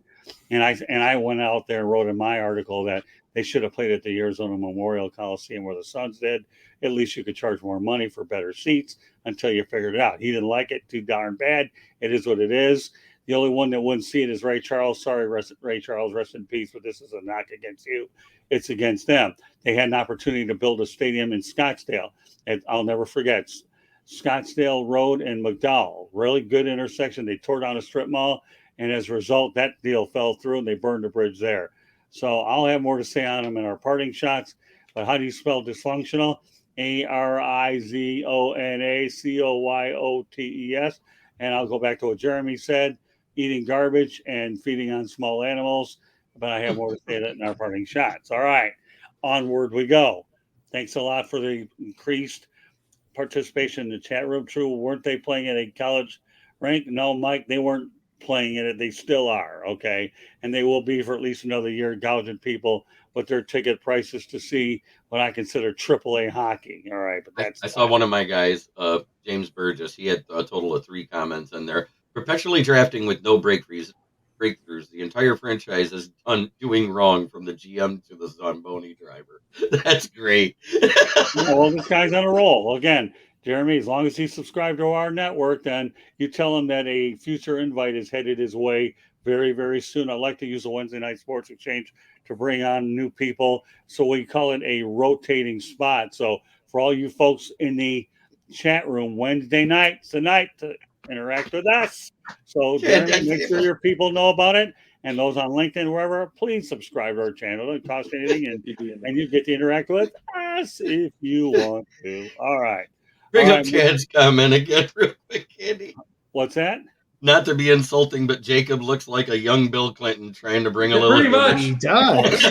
And I went out there and wrote in my article that they should have played at the Arizona Memorial Coliseum where the Suns did. At least you could charge more money for better seats until you figured it out. He didn't like it, too darn bad. It is what it is. The only one that wouldn't see it is Ray Charles. Sorry, Ray Charles, rest in peace, but this is a knock against you. It's against them. They had an opportunity to build a stadium in Scottsdale. And I'll never forget, Scottsdale Road and McDowell, really good intersection. They tore down a strip mall, and as a result, that deal fell through, and they burned the bridge there. So I'll have more to say on them in our parting shots. But how do you spell dysfunctional? ARIZONACOYOTES. And I'll go back to what Jeremy said, eating garbage and feeding on small animals. But I have more to say that in our parting shots. All right, onward we go. Thanks a lot for the increased participation in the chat room. True, weren't they playing at a college rank? No, Mike, they weren't playing in it. They still are, okay? And they will be for at least another year, gouging people with their ticket prices to see what I consider AAA hockey. All right, but that's I saw one of my guys, James Burgess. He had a total of 3 comments in there. Perpetually drafting with no breakthroughs. The entire franchise is doing wrong from the GM to the Zamboni driver. That's great. Well, this guy's on a roll. Again, Jeremy, as long as he's subscribed to our network, then you tell him that a future invite is headed his way very, very soon. I'd like to use the Wednesday Night Sports Exchange to bring on new people. So we call it a rotating spot. So for all you folks in the chat room, Wednesday night's the night to interact with us. So Jeremy, make sure your people know about it. And those on LinkedIn, wherever, please subscribe to our channel. It doesn't cost anything. And you get to interact with us if you want to. All right. Bring up Chad's comment again real quick, Andy. What's that? Not to be insulting, but Jacob looks like a young Bill Clinton trying to bring a little. Pretty much. He does.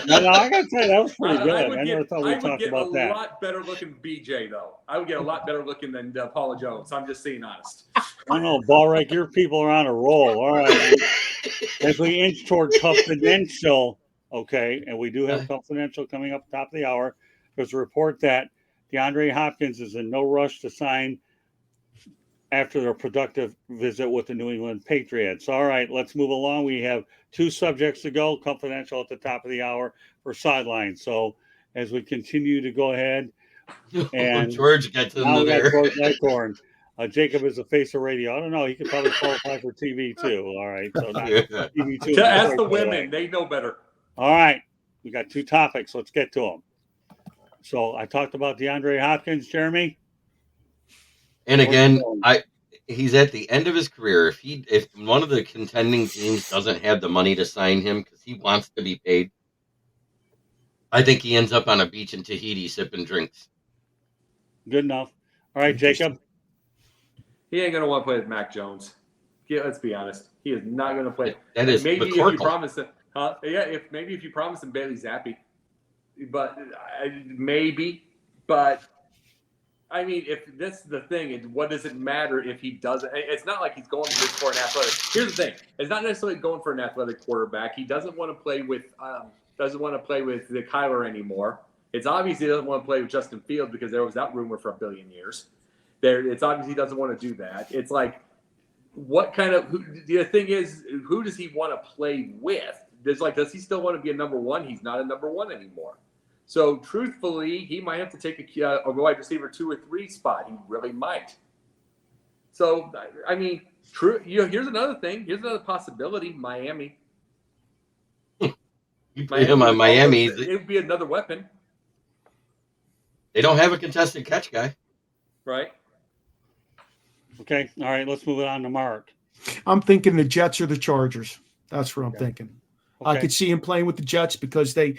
No, I got to say, that was pretty good. I never thought we talked about that. I would get a lot better looking BJ, though. I would get a lot better looking than Paula Jones. I'm just being honest. I know, Ballrake, your people are on a roll. All right. As we inch toward confidential, okay, and we do have confidential coming up top of the hour, there's a report that DeAndre Hopkins is in no rush to sign after their productive visit with the New England Patriots. All right, let's move along. We have 2 subjects to go, confidential at the top of the hour for sidelines. So as we continue to go ahead, and George gets into there. George Nighthorn. Jacob is the face of radio. I don't know. He could probably qualify for TV too. All right, so not TV too. Ask the women; they know better. All right, we got 2 topics. Let's get to them. So I talked about DeAndre Hopkins, Jeremy. And again, he's at the end of his career. If one of the contending teams doesn't have the money to sign him because he wants to be paid, I think he ends up on a beach in Tahiti sipping drinks. Good enough. All right, Jacob. He ain't gonna want to play with Mac Jones. Yeah, let's be honest. He is not gonna play. That is maybe McCorkle. If you promise him. Maybe if you promise him Bailey Zappi, but maybe. But I mean, if this is the thing, what does it matter if he doesn't? It's not like he's going for an athletic. Here's the thing: it's not necessarily going for an athletic quarterback. He doesn't want to play with the Kyler anymore. It's obvious he doesn't want to play with Justin Fields because there was that rumor for a billion years. It's obvious he doesn't want to do that. It's like, what kind of? The thing is, who does he want to play with? Does he still want to be a number 1? He's not a number 1 anymore. So truthfully, he might have to take a wide receiver 2 or 3 spot. He really might. So I mean, here's another thing. Here's another possibility. Miami. You put him on Miami. It would be another weapon. They don't have a contested catch guy. Right. Okay. All right. Let's move it on to Mark. I'm thinking the Jets or the Chargers. That's what I'm thinking. Okay. I could see him playing with the Jets because they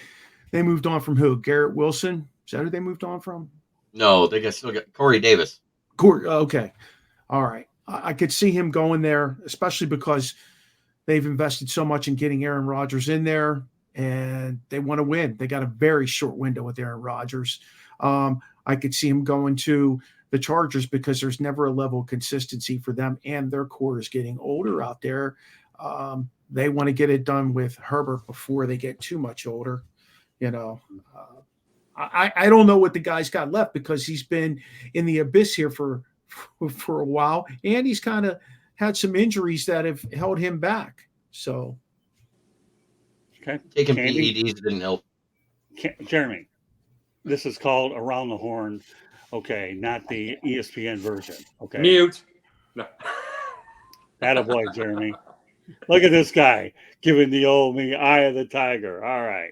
moved on from who? Garrett Wilson? Is that who they moved on from? No, they still got Corey Davis. Okay. All right. I could see him going there, especially because they've invested so much in getting Aaron Rodgers in there, and they want to win. They got a very short window with Aaron Rodgers. I could see him going to the Chargers because there's never a level of consistency for them, and their core is getting older out there. They want to get it done with Herbert before they get too much older. You know, I don't know what the guy's got left because he's been in the abyss here for a while, and he's kind of had some injuries that have held him back. So Okay. Taking Candy? PEDs didn't help. Jeremy, this is called Around the Horn. Okay, not the ESPN version. Okay. Mute. No. Attaboy, Jeremy. Look at this guy giving the old me eye of the tiger. All right.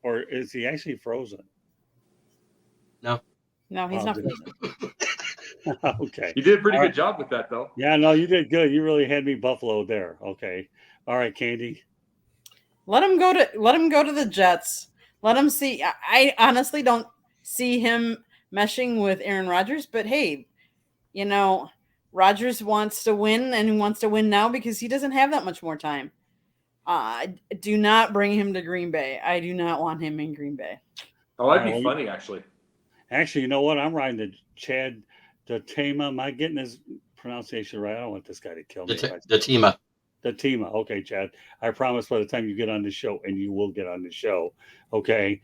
Or is he actually frozen? No. No, he's Oh, not good. frozen. Okay. You did a pretty All good right. job with that, though. Yeah, no, you did good. You really had me buffaloed there. Okay. All right, Candy. Let him go to the Jets. Let him see. I honestly don't see him meshing with Aaron Rodgers, but hey, you know, Rodgers wants to win and he wants to win now because he doesn't have that much more time. Do not bring him to Green Bay. I do not want him in Green Bay. Oh, that'd be funny, actually. Actually, you know what? I'm riding the Chad Tama. Am I getting his pronunciation right? I don't want this guy to kill me. The Tima. The Tima. Okay, Chad. I promise by the time you get on the show, and you will get on the show, okay,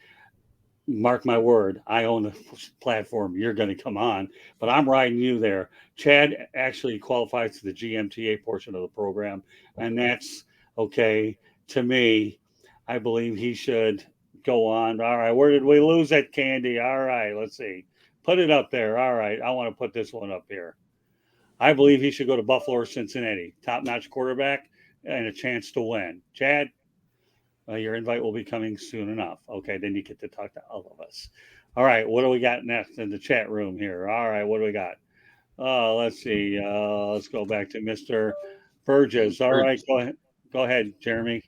mark my word, I own the platform. You're going to come on, but I'm riding you there. Chad actually qualifies to the GMTA portion of the program, and that's okay. To me, I believe he should go on. All right, where did we lose that, Candy? All right, let's see. Put it up there. All right, I want to put this one up here. I believe he should go to Buffalo or Cincinnati. Top-notch quarterback and a chance to win. Chad, your invite will be coming soon enough. Okay, then you get to talk to all of us. All right, what do we got next in the chat room here? All right, what do we got? Let's see. Let's go back to Mr. Burgess. All right, go ahead. Go ahead, Jeremy.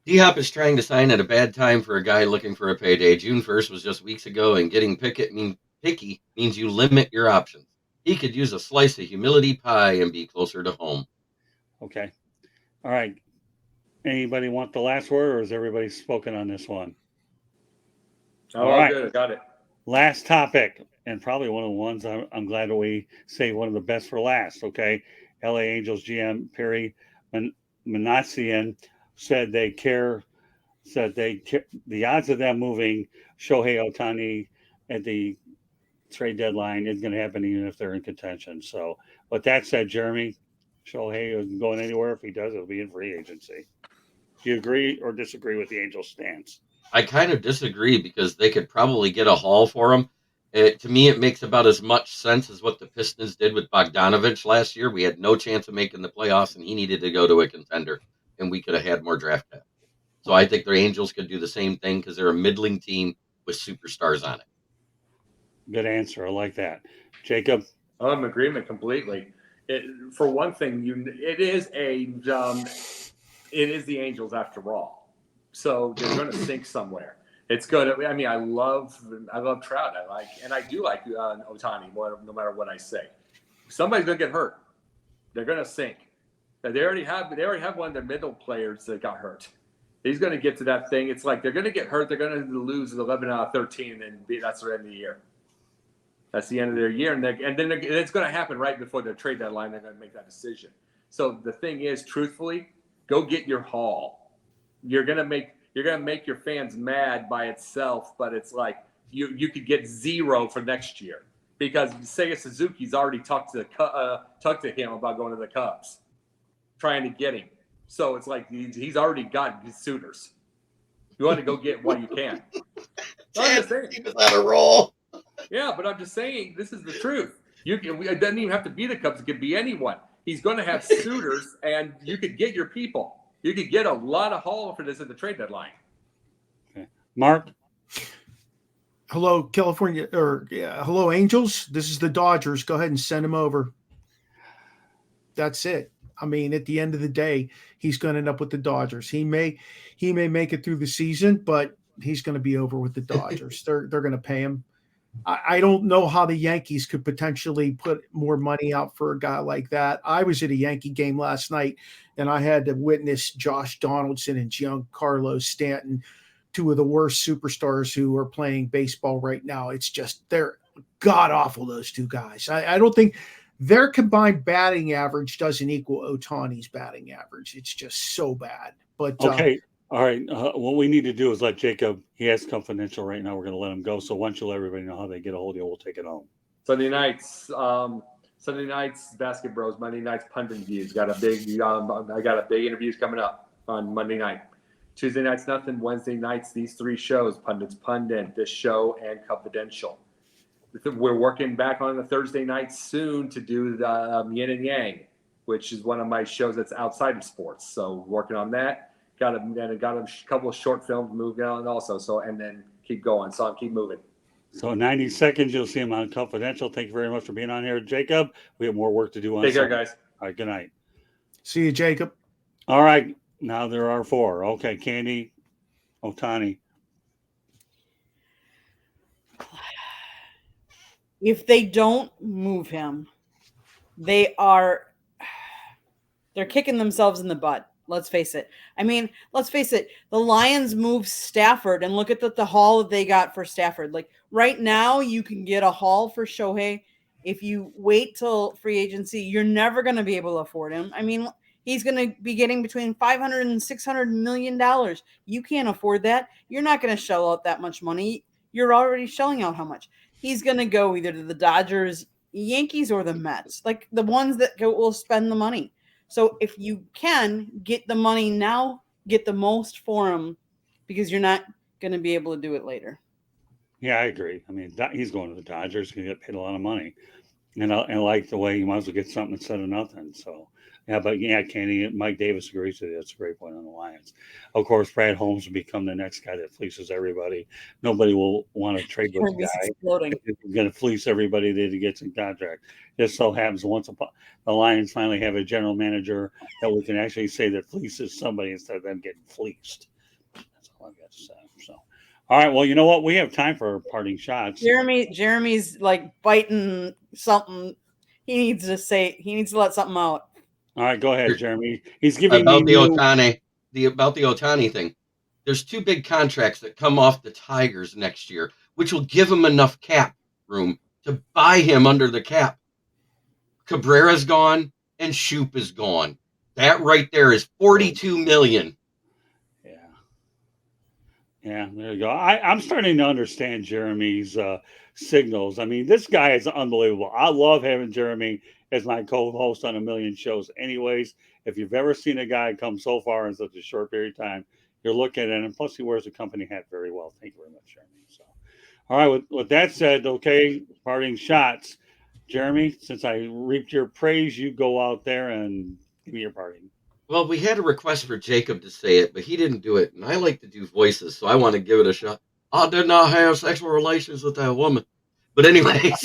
D-Hop is trying to sign at a bad time for a guy looking for a payday. June 1st was just weeks ago, and getting picky means you limit your options. He could use a slice of humility pie and be closer to home. Okay. All right. Anybody want the last word, or is everybody spoken on this one? All right. Good. I got it. Last topic, and probably one of the ones I'm glad that we say one of the best for last. Okay. LA Angels GM Perry Manassian said the odds of them moving Shoheiohtani at the trade deadline is going to happen even if they're in contention. So, with that said, Jeremy, Shohei isn't going anywhere. If he does, it'll be in free agency. Do you agree or disagree with the Angels' stance? I kind of disagree because they could probably get a haul for him. To me, it makes about as much sense as what the Pistons did with Bogdanovich last year. We had no chance of making the playoffs, and he needed to go to a contender, and we could have had more draft capital. So I think the Angels could do the same thing because they're a middling team with superstars on it. Good answer. I like that. Jacob? I'm in agreement completely. For one thing, it is the Angels after all. So they're going to sink somewhere. It's good. I mean, I love Trout. I do like Ohtani, no matter what I say. Somebody's going to get hurt. They're going to sink. They already have one of their middle players that got hurt. He's going to get to that thing. It's like they're going to get hurt. They're going to lose 11 out of 13, and that's the end of the year. That's the end of their year, and then it's going to happen right before their trade deadline. They're going to make that decision. So the thing is, truthfully, go get your haul. You're going to make your fans mad by itself, but it's like you could get zero for next year because Seiya Suzuki's already talked to him about going to the Cubs, trying to get him. So it's like he's already got his suitors. You want to go get what you can. He was on a roll. Yeah, but I'm just saying this is the truth. It doesn't even have to be the Cubs. It could be anyone. He's going to have suitors, and you could get your people. You could get a lot of haul for this at the trade deadline. Okay. Mark? Hello, California, hello, Angels. This is the Dodgers. Go ahead and send him over. That's it. I mean, at the end of the day, he's going to end up with the Dodgers. He may make it through the season, but he's going to be over with the Dodgers. They're going to pay him. I don't know how the Yankees could potentially put more money out for a guy like that. I was at a Yankee game last night, and I had to witness Josh Donaldson and Giancarlo Stanton, two of the worst superstars who are playing baseball right now. It's just they're god-awful, those two guys. I don't think their combined batting average doesn't equal Ohtani's batting average. It's just so bad. But okay. All right. What we need to do is let Jacob, he has confidential right now. We're going to let him go. So once you let everybody know how they get a hold of you, we'll take it home. Sunday nights, Basket Bros. Monday nights, Pundit Views. I got a big interviews coming up on Monday night. Tuesday nights, nothing. Wednesday nights, these 3 shows, Pundits Pundit, this show, and Confidential. We're working back on the Thursday nights soon to do the Yin and Yang, which is one of my shows that's outside of sports. So working on that. Got a couple of short films moving on also. So, and then keep going. So I'll keep moving. So in 90 seconds, you'll see him on Confidential. Thank you very much for being on here, Jacob. We have more work to do on Take care, guys. All right, good night. See you, Jacob. All right, now there are 4. Okay, Candy, Ohtani. If they don't move him, they're kicking themselves in the butt. Let's face it. I mean, let's face it. The Lions moved Stafford, and look at the haul that they got for Stafford. Like right now, you can get a haul for Shohei. If you wait till free agency, you're never going to be able to afford him. I mean, he's going to be getting between $500 and $600 million. You can't afford that. You're not going to shell out that much money. You're already shelling out how much. He's going to go either to the Dodgers, Yankees, or the Mets, like the ones that will spend the money. So if you can get the money now, get the most for him, because you're not going to be able to do it later. Yeah, I agree. I mean, he's going to the Dodgers. He's going to get paid a lot of money. And I like the way you might as well get something instead of nothing. So, yeah, but yeah, Kenny, Mike Davis agrees with you. That's a great point on the Lions. Of course, Brad Holmes will become the next guy that fleeces everybody. Nobody will want to trade with the guy. He's going to fleece everybody that he gets in contract. Just so happens once the Lions finally have a general manager that we can actually say that fleeces somebody instead of them getting fleeced. That's all I've got to say. So, all right. Well, you know what? We have time for parting shots. Jeremy's like biting something. He needs to let something out. All right, go ahead, Jeremy. He's giving about me the Ohtani thing. There's 2 big contracts that come off the Tigers next year, which will give him enough cap room to buy him under the cap. Cabrera's gone and Shoop is gone. That right there is $42 million. Yeah, there you go. I'm starting to understand Jeremy's signals. I mean, this guy is unbelievable. I love having Jeremy as my co-host on a million shows. Anyways, if you've ever seen a guy come so far in such a short period of time, you're looking at it, and plus he wears the company hat very well. Thank you very much, Jeremy. So, all right, with that said, okay, parting shots. Jeremy, since I reaped your praise, you go out there and give me your parting. Well, we had a request for Jacob to say it, but he didn't do it, and I like to do voices, so I want to give it a shot. I did not have sexual relations with that woman. But anyways,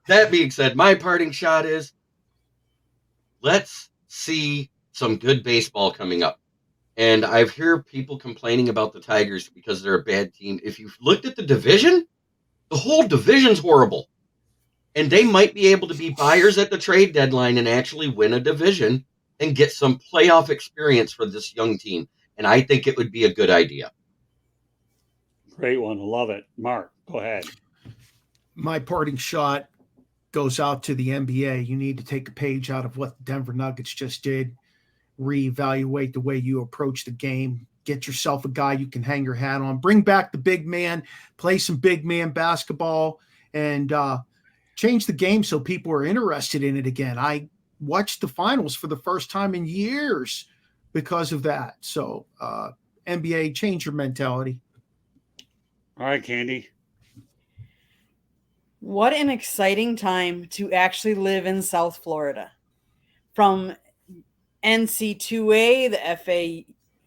that being said, my parting shot is let's see some good baseball coming up. And I've heard people complaining about the Tigers because they're a bad team. If you've looked at the division, the whole division's horrible. And they might be able to be buyers at the trade deadline and actually win a division and get some playoff experience for this young team. And I think it would be a good idea. Great one. Love it. Mark, go ahead. My parting shot goes out to the NBA. You need to take a page out of what the Denver Nuggets just did. Reevaluate the way you approach the game. Get yourself a guy you can hang your hat on. Bring back the big man. Play some big man basketball. And change the game so people are interested in it again. I watched the finals for the first time in years because of that. So NBA, change your mentality. All right, Candy. What an exciting time to actually live in South Florida. From NC2A, the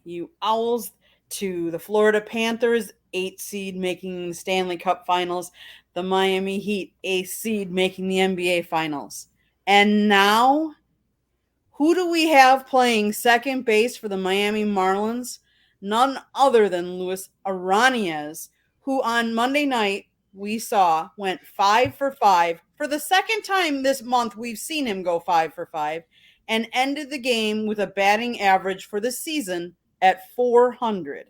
FAU Owls, to the Florida Panthers, 8 seed making the Stanley Cup Finals, the Miami Heat, 8 seed making the NBA Finals. And now, who do we have playing second base for the Miami Marlins? None other than Luis Aranez, who on Monday night we saw went 5 for 5. For the second time this month, we've seen him go 5 for 5 and ended the game with a batting average for the season at 400.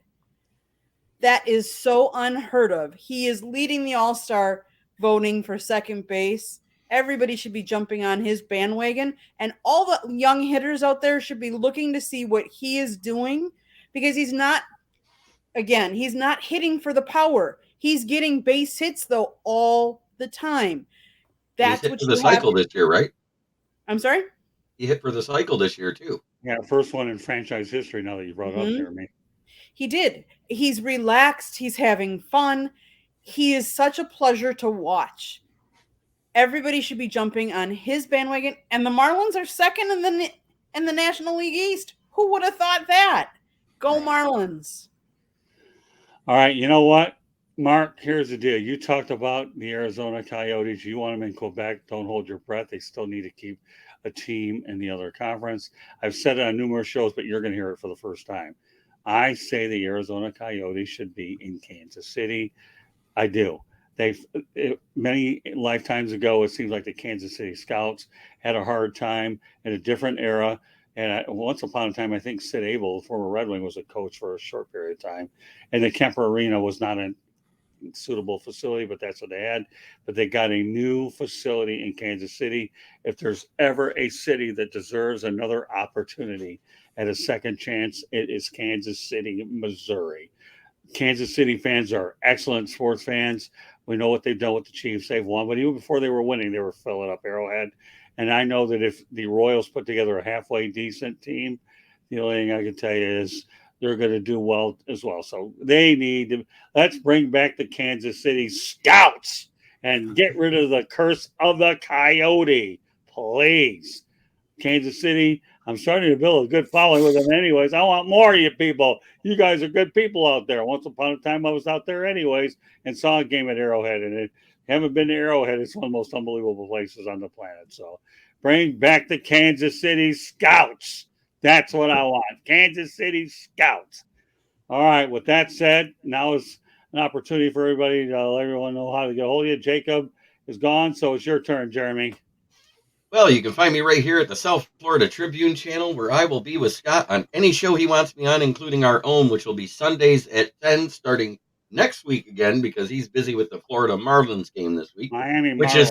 That is so unheard of. He is leading the All-Star voting for second base. Everybody should be jumping on his bandwagon, and all the young hitters out there should be looking to see what he is doing, because he's not hitting for the power. He's getting base hits though all the time. That's what you the cycle this year, right? I'm sorry? he hit for the cycle this year too. Yeah, first one in franchise history. Now that you brought it up, Mhm. Jeremy. He did. He's relaxed. He's having fun. He is such a pleasure to watch. Everybody should be jumping on his bandwagon. And the Marlins are second in the National League East. Who would have thought that? Go Marlins. All right, you know what, Mark? Here's the deal. You talked about the Arizona Coyotes. You want them in Quebec. Don't hold your breath. They still need to keep a team in the other conference. I've said it on numerous shows, but you're going to hear it for the first time. I say the Arizona Coyotes should be in Kansas City. I do. Many lifetimes ago, it seems like the Kansas City Scouts had a hard time in a different era. And once upon a time, I think Sid Abel, the former Red Wing, was a coach for a short period of time. And the Kemper Arena was not a suitable facility, but that's what they had. But they got a new facility in Kansas City. If there's ever a city that deserves another opportunity at a second chance, it is Kansas City, Missouri. Kansas City fans are excellent sports fans. We know what they've done with the Chiefs. They've won, but even before they were winning, they were filling up Arrowhead. And I know that if the Royals put together a halfway decent team, the only thing I can tell you is they're going to do well as well. So they need to, let's bring back the Kansas City Scouts and get rid of the curse of the Coyote, please. Kansas City, I'm starting to build a good following with them anyways. I want more of you people. You guys are good people out there. Once upon a time, I was out there anyways and saw a game at Arrowhead. And if you haven't been to Arrowhead, it's one of the most unbelievable places on the planet. So bring back the Kansas City Scouts. That's what I want. Kansas City Scouts. All right. With that said, now is an opportunity for everybody to let everyone know how to get a hold of you. Jacob is gone, so it's your turn, Jeremy. Well, you can find me right here at the South Florida Tribune channel, where I will be with Scott on any show he wants me on, including our own, which will be Sundays at 10, starting next week again, because he's busy with the Florida Marlins game this week. Miami which Marlins. Is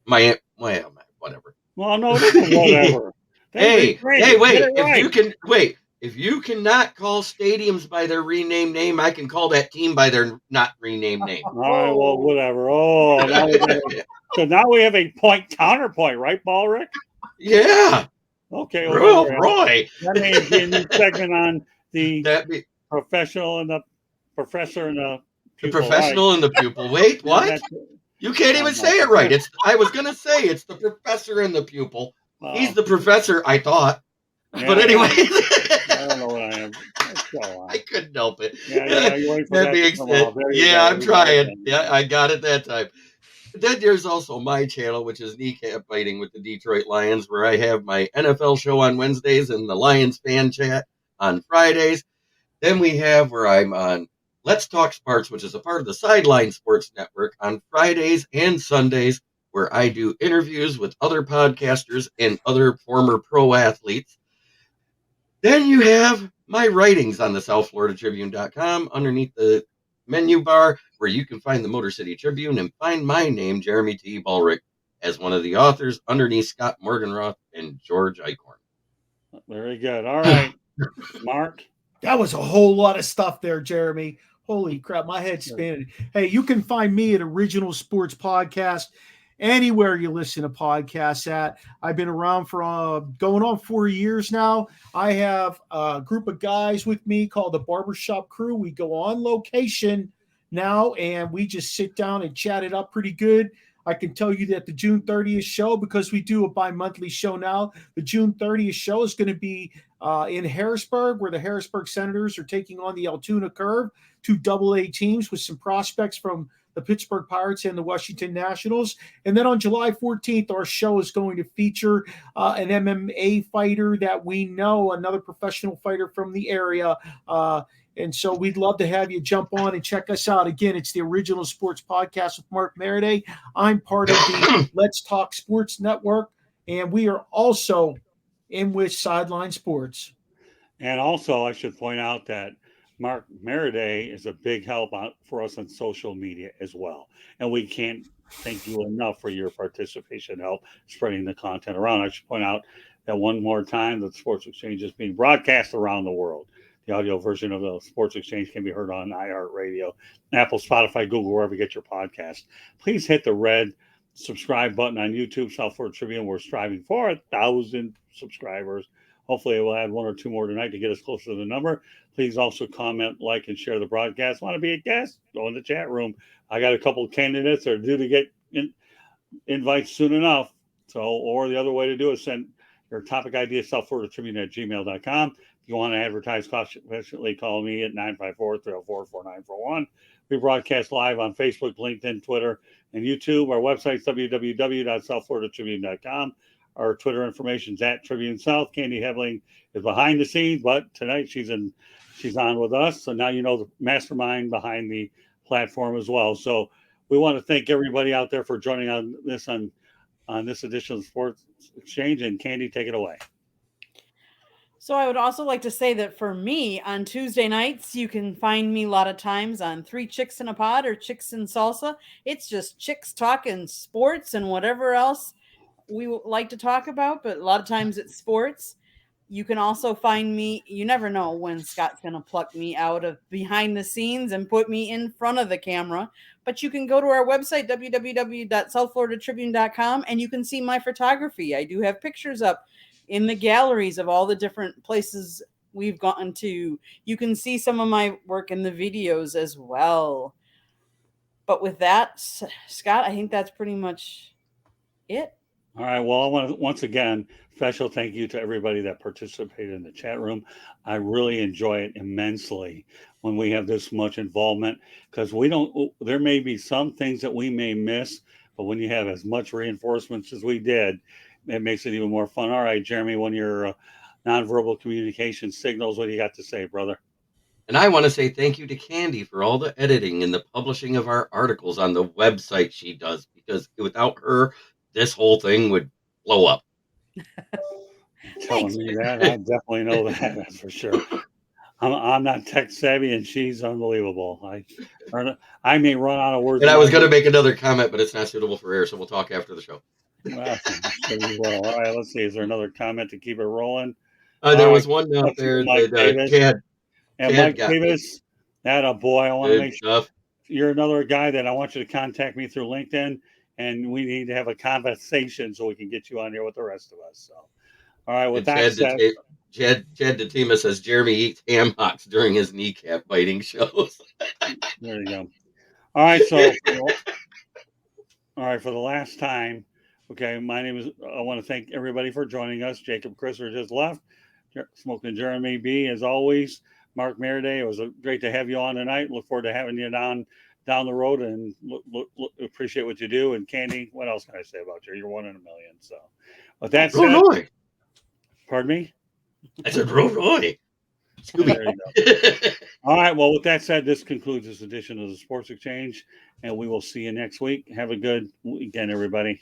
Miami. Well, whatever. Well, no, it isn't whatever. Hey, wait! Right. If you cannot call stadiums by their renamed name, I can call that team by their not renamed name. All right, well, whatever. Oh, so now we have a counterpoint, right, Ballrick? Yeah. Okay. Well, Roy. That may be a new segment on the professional and the professor and the pupil. The professional and the pupil. Wait, what? You can't even say it right. I was going to say it's the professor and the pupil. He's the professor, I thought. Yeah, but anyway. I don't know what I am. I couldn't help it. Yeah, I'm trying. Yeah, I got it that time. Then there's also my channel, which is Kneecap Fighting with the Detroit Lions, where I have my NFL show on Wednesdays and the Lions fan chat on Fridays. Then we have where I'm on Let's Talk Sports, which is a part of the Sideline Sports Network, on Fridays and Sundays, where I do interviews with other podcasters and other former pro athletes. Then you have my writings on the SouthFloridaTribune.com underneath the menu bar, where you can find the Motor City Tribune and find my name, Jeremy T. Ballrick, as one of the authors underneath Scott Morganroth and George Eichhorn. Very good. All right, Mark. That was a whole lot of stuff there, Jeremy. Holy crap, my head's spinning. Hey, you can find me at Original Sports Podcast anywhere you listen to podcasts at. I've been around for going on 4 years now. I have a group of guys with me called the Barbershop Crew. We go on location now, and we just sit down and chat it up pretty good. I can tell you that the June 30th show, because we do a bi-monthly show now, the June 30th show is going to be in Harrisburg, where the Harrisburg Senators are taking on the Altoona Curve, two AA teams with some prospects from the Pittsburgh Pirates and the Washington Nationals. And then on July 14th, our show is going to feature an MMA fighter that we know, another professional fighter from the area. And so we'd love to have you jump on and check us out. Again, it's the Original Sports Podcast with Mark Maraday. I'm part of the Let's Talk Sports Network, and we are also in with Sideline Sports. And also, I should point out that Mark Maraday is a big help for us on social media as well. And we can't thank you enough for your participation, help spreading the content around. I should point out that one more time, the Sports Exchange is being broadcast around the world. The audio version of the Sports Exchange can be heard on iHeartRadio, Apple, Spotify, Google, wherever you get your podcast. Please hit the red subscribe button on YouTube, South Florida Tribune. We're striving for 1,000 subscribers. Hopefully, we'll add 1 or 2 more tonight to get us closer to the number. Please also comment, like, and share the broadcast. Want to be a guest? Go in the chat room. I got a couple of candidates that are due to get invites soon enough. So, or the other way to do it, send your topic idea, southfloridatribune@gmail.com. If you want to advertise confidentially, call me at 954-304-4941. We broadcast live on Facebook, LinkedIn, Twitter, and YouTube. Our website is www.southfloridatribune.com. Our Twitter information is at Tribune South. Candy Hebling is behind the scenes, but tonight she's on with us. So now you know the mastermind behind the platform as well. So we want to thank everybody out there for joining on this edition of the Sports Exchange. And Candy, take it away. So I would also like to say that for me, on Tuesday nights, you can find me a lot of times on 3 Chicks in a Pod or Chicks in Salsa. It's just chicks talking sports and whatever else we like to talk about, but a lot of times it's sports. You can also find me, you never know when Scott's going to pluck me out of behind the scenes and put me in front of the camera, but you can go to our website, www.southfloridatribune.com, and you can see my photography. I do have pictures up in the galleries of all the different places we've gotten to. You can see some of my work in the videos as well. But with that, Scott, I think that's pretty much it. All right. Well, I want to once again special thank you to everybody that participated in the chat room. I really enjoy it immensely when we have this much involvement, because there may be some things that we may miss, but when you have as much reinforcements as we did, it makes it even more fun. All right, Jeremy, one of your nonverbal communication signals, what do you got to say, brother? And I want to say thank you to Candy for all the editing and the publishing of our articles on the website she does, because without her, this whole thing would blow up. Telling me that, I definitely know that. That's for sure. I'm not tech savvy, and she's unbelievable. I may run out of words. And I was going to make another comment, but it's not suitable for air, so we'll talk after the show. Well, all right, let's see. Is there another comment to keep it rolling? There was one out there that Chad Mike Davis. That a boy. I want to make sure stuff. You're another guy that I want you to contact me through LinkedIn, and we need to have a conversation so we can get you on here with the rest of us. So, all right. With that said, Chad DeTima says Jeremy eats ham hocks during his kneecap biting shows. There you go. All right. So, for the last time, okay, my name is, I want to thank everybody for joining us. Jacob Crisper just left. Smoking Jeremy B, as always. Mark Meriday, it was great to have you on tonight. Look forward to having you down the road, and appreciate what you do. And Candy, what else can I say about you? You're one in a million. So, with that said, Roy. Pardon me? I said, Roy. There you go. All right. Well, with that said, this concludes this edition of the Sports Exchange, and we will see you next week. Have a good weekend, everybody.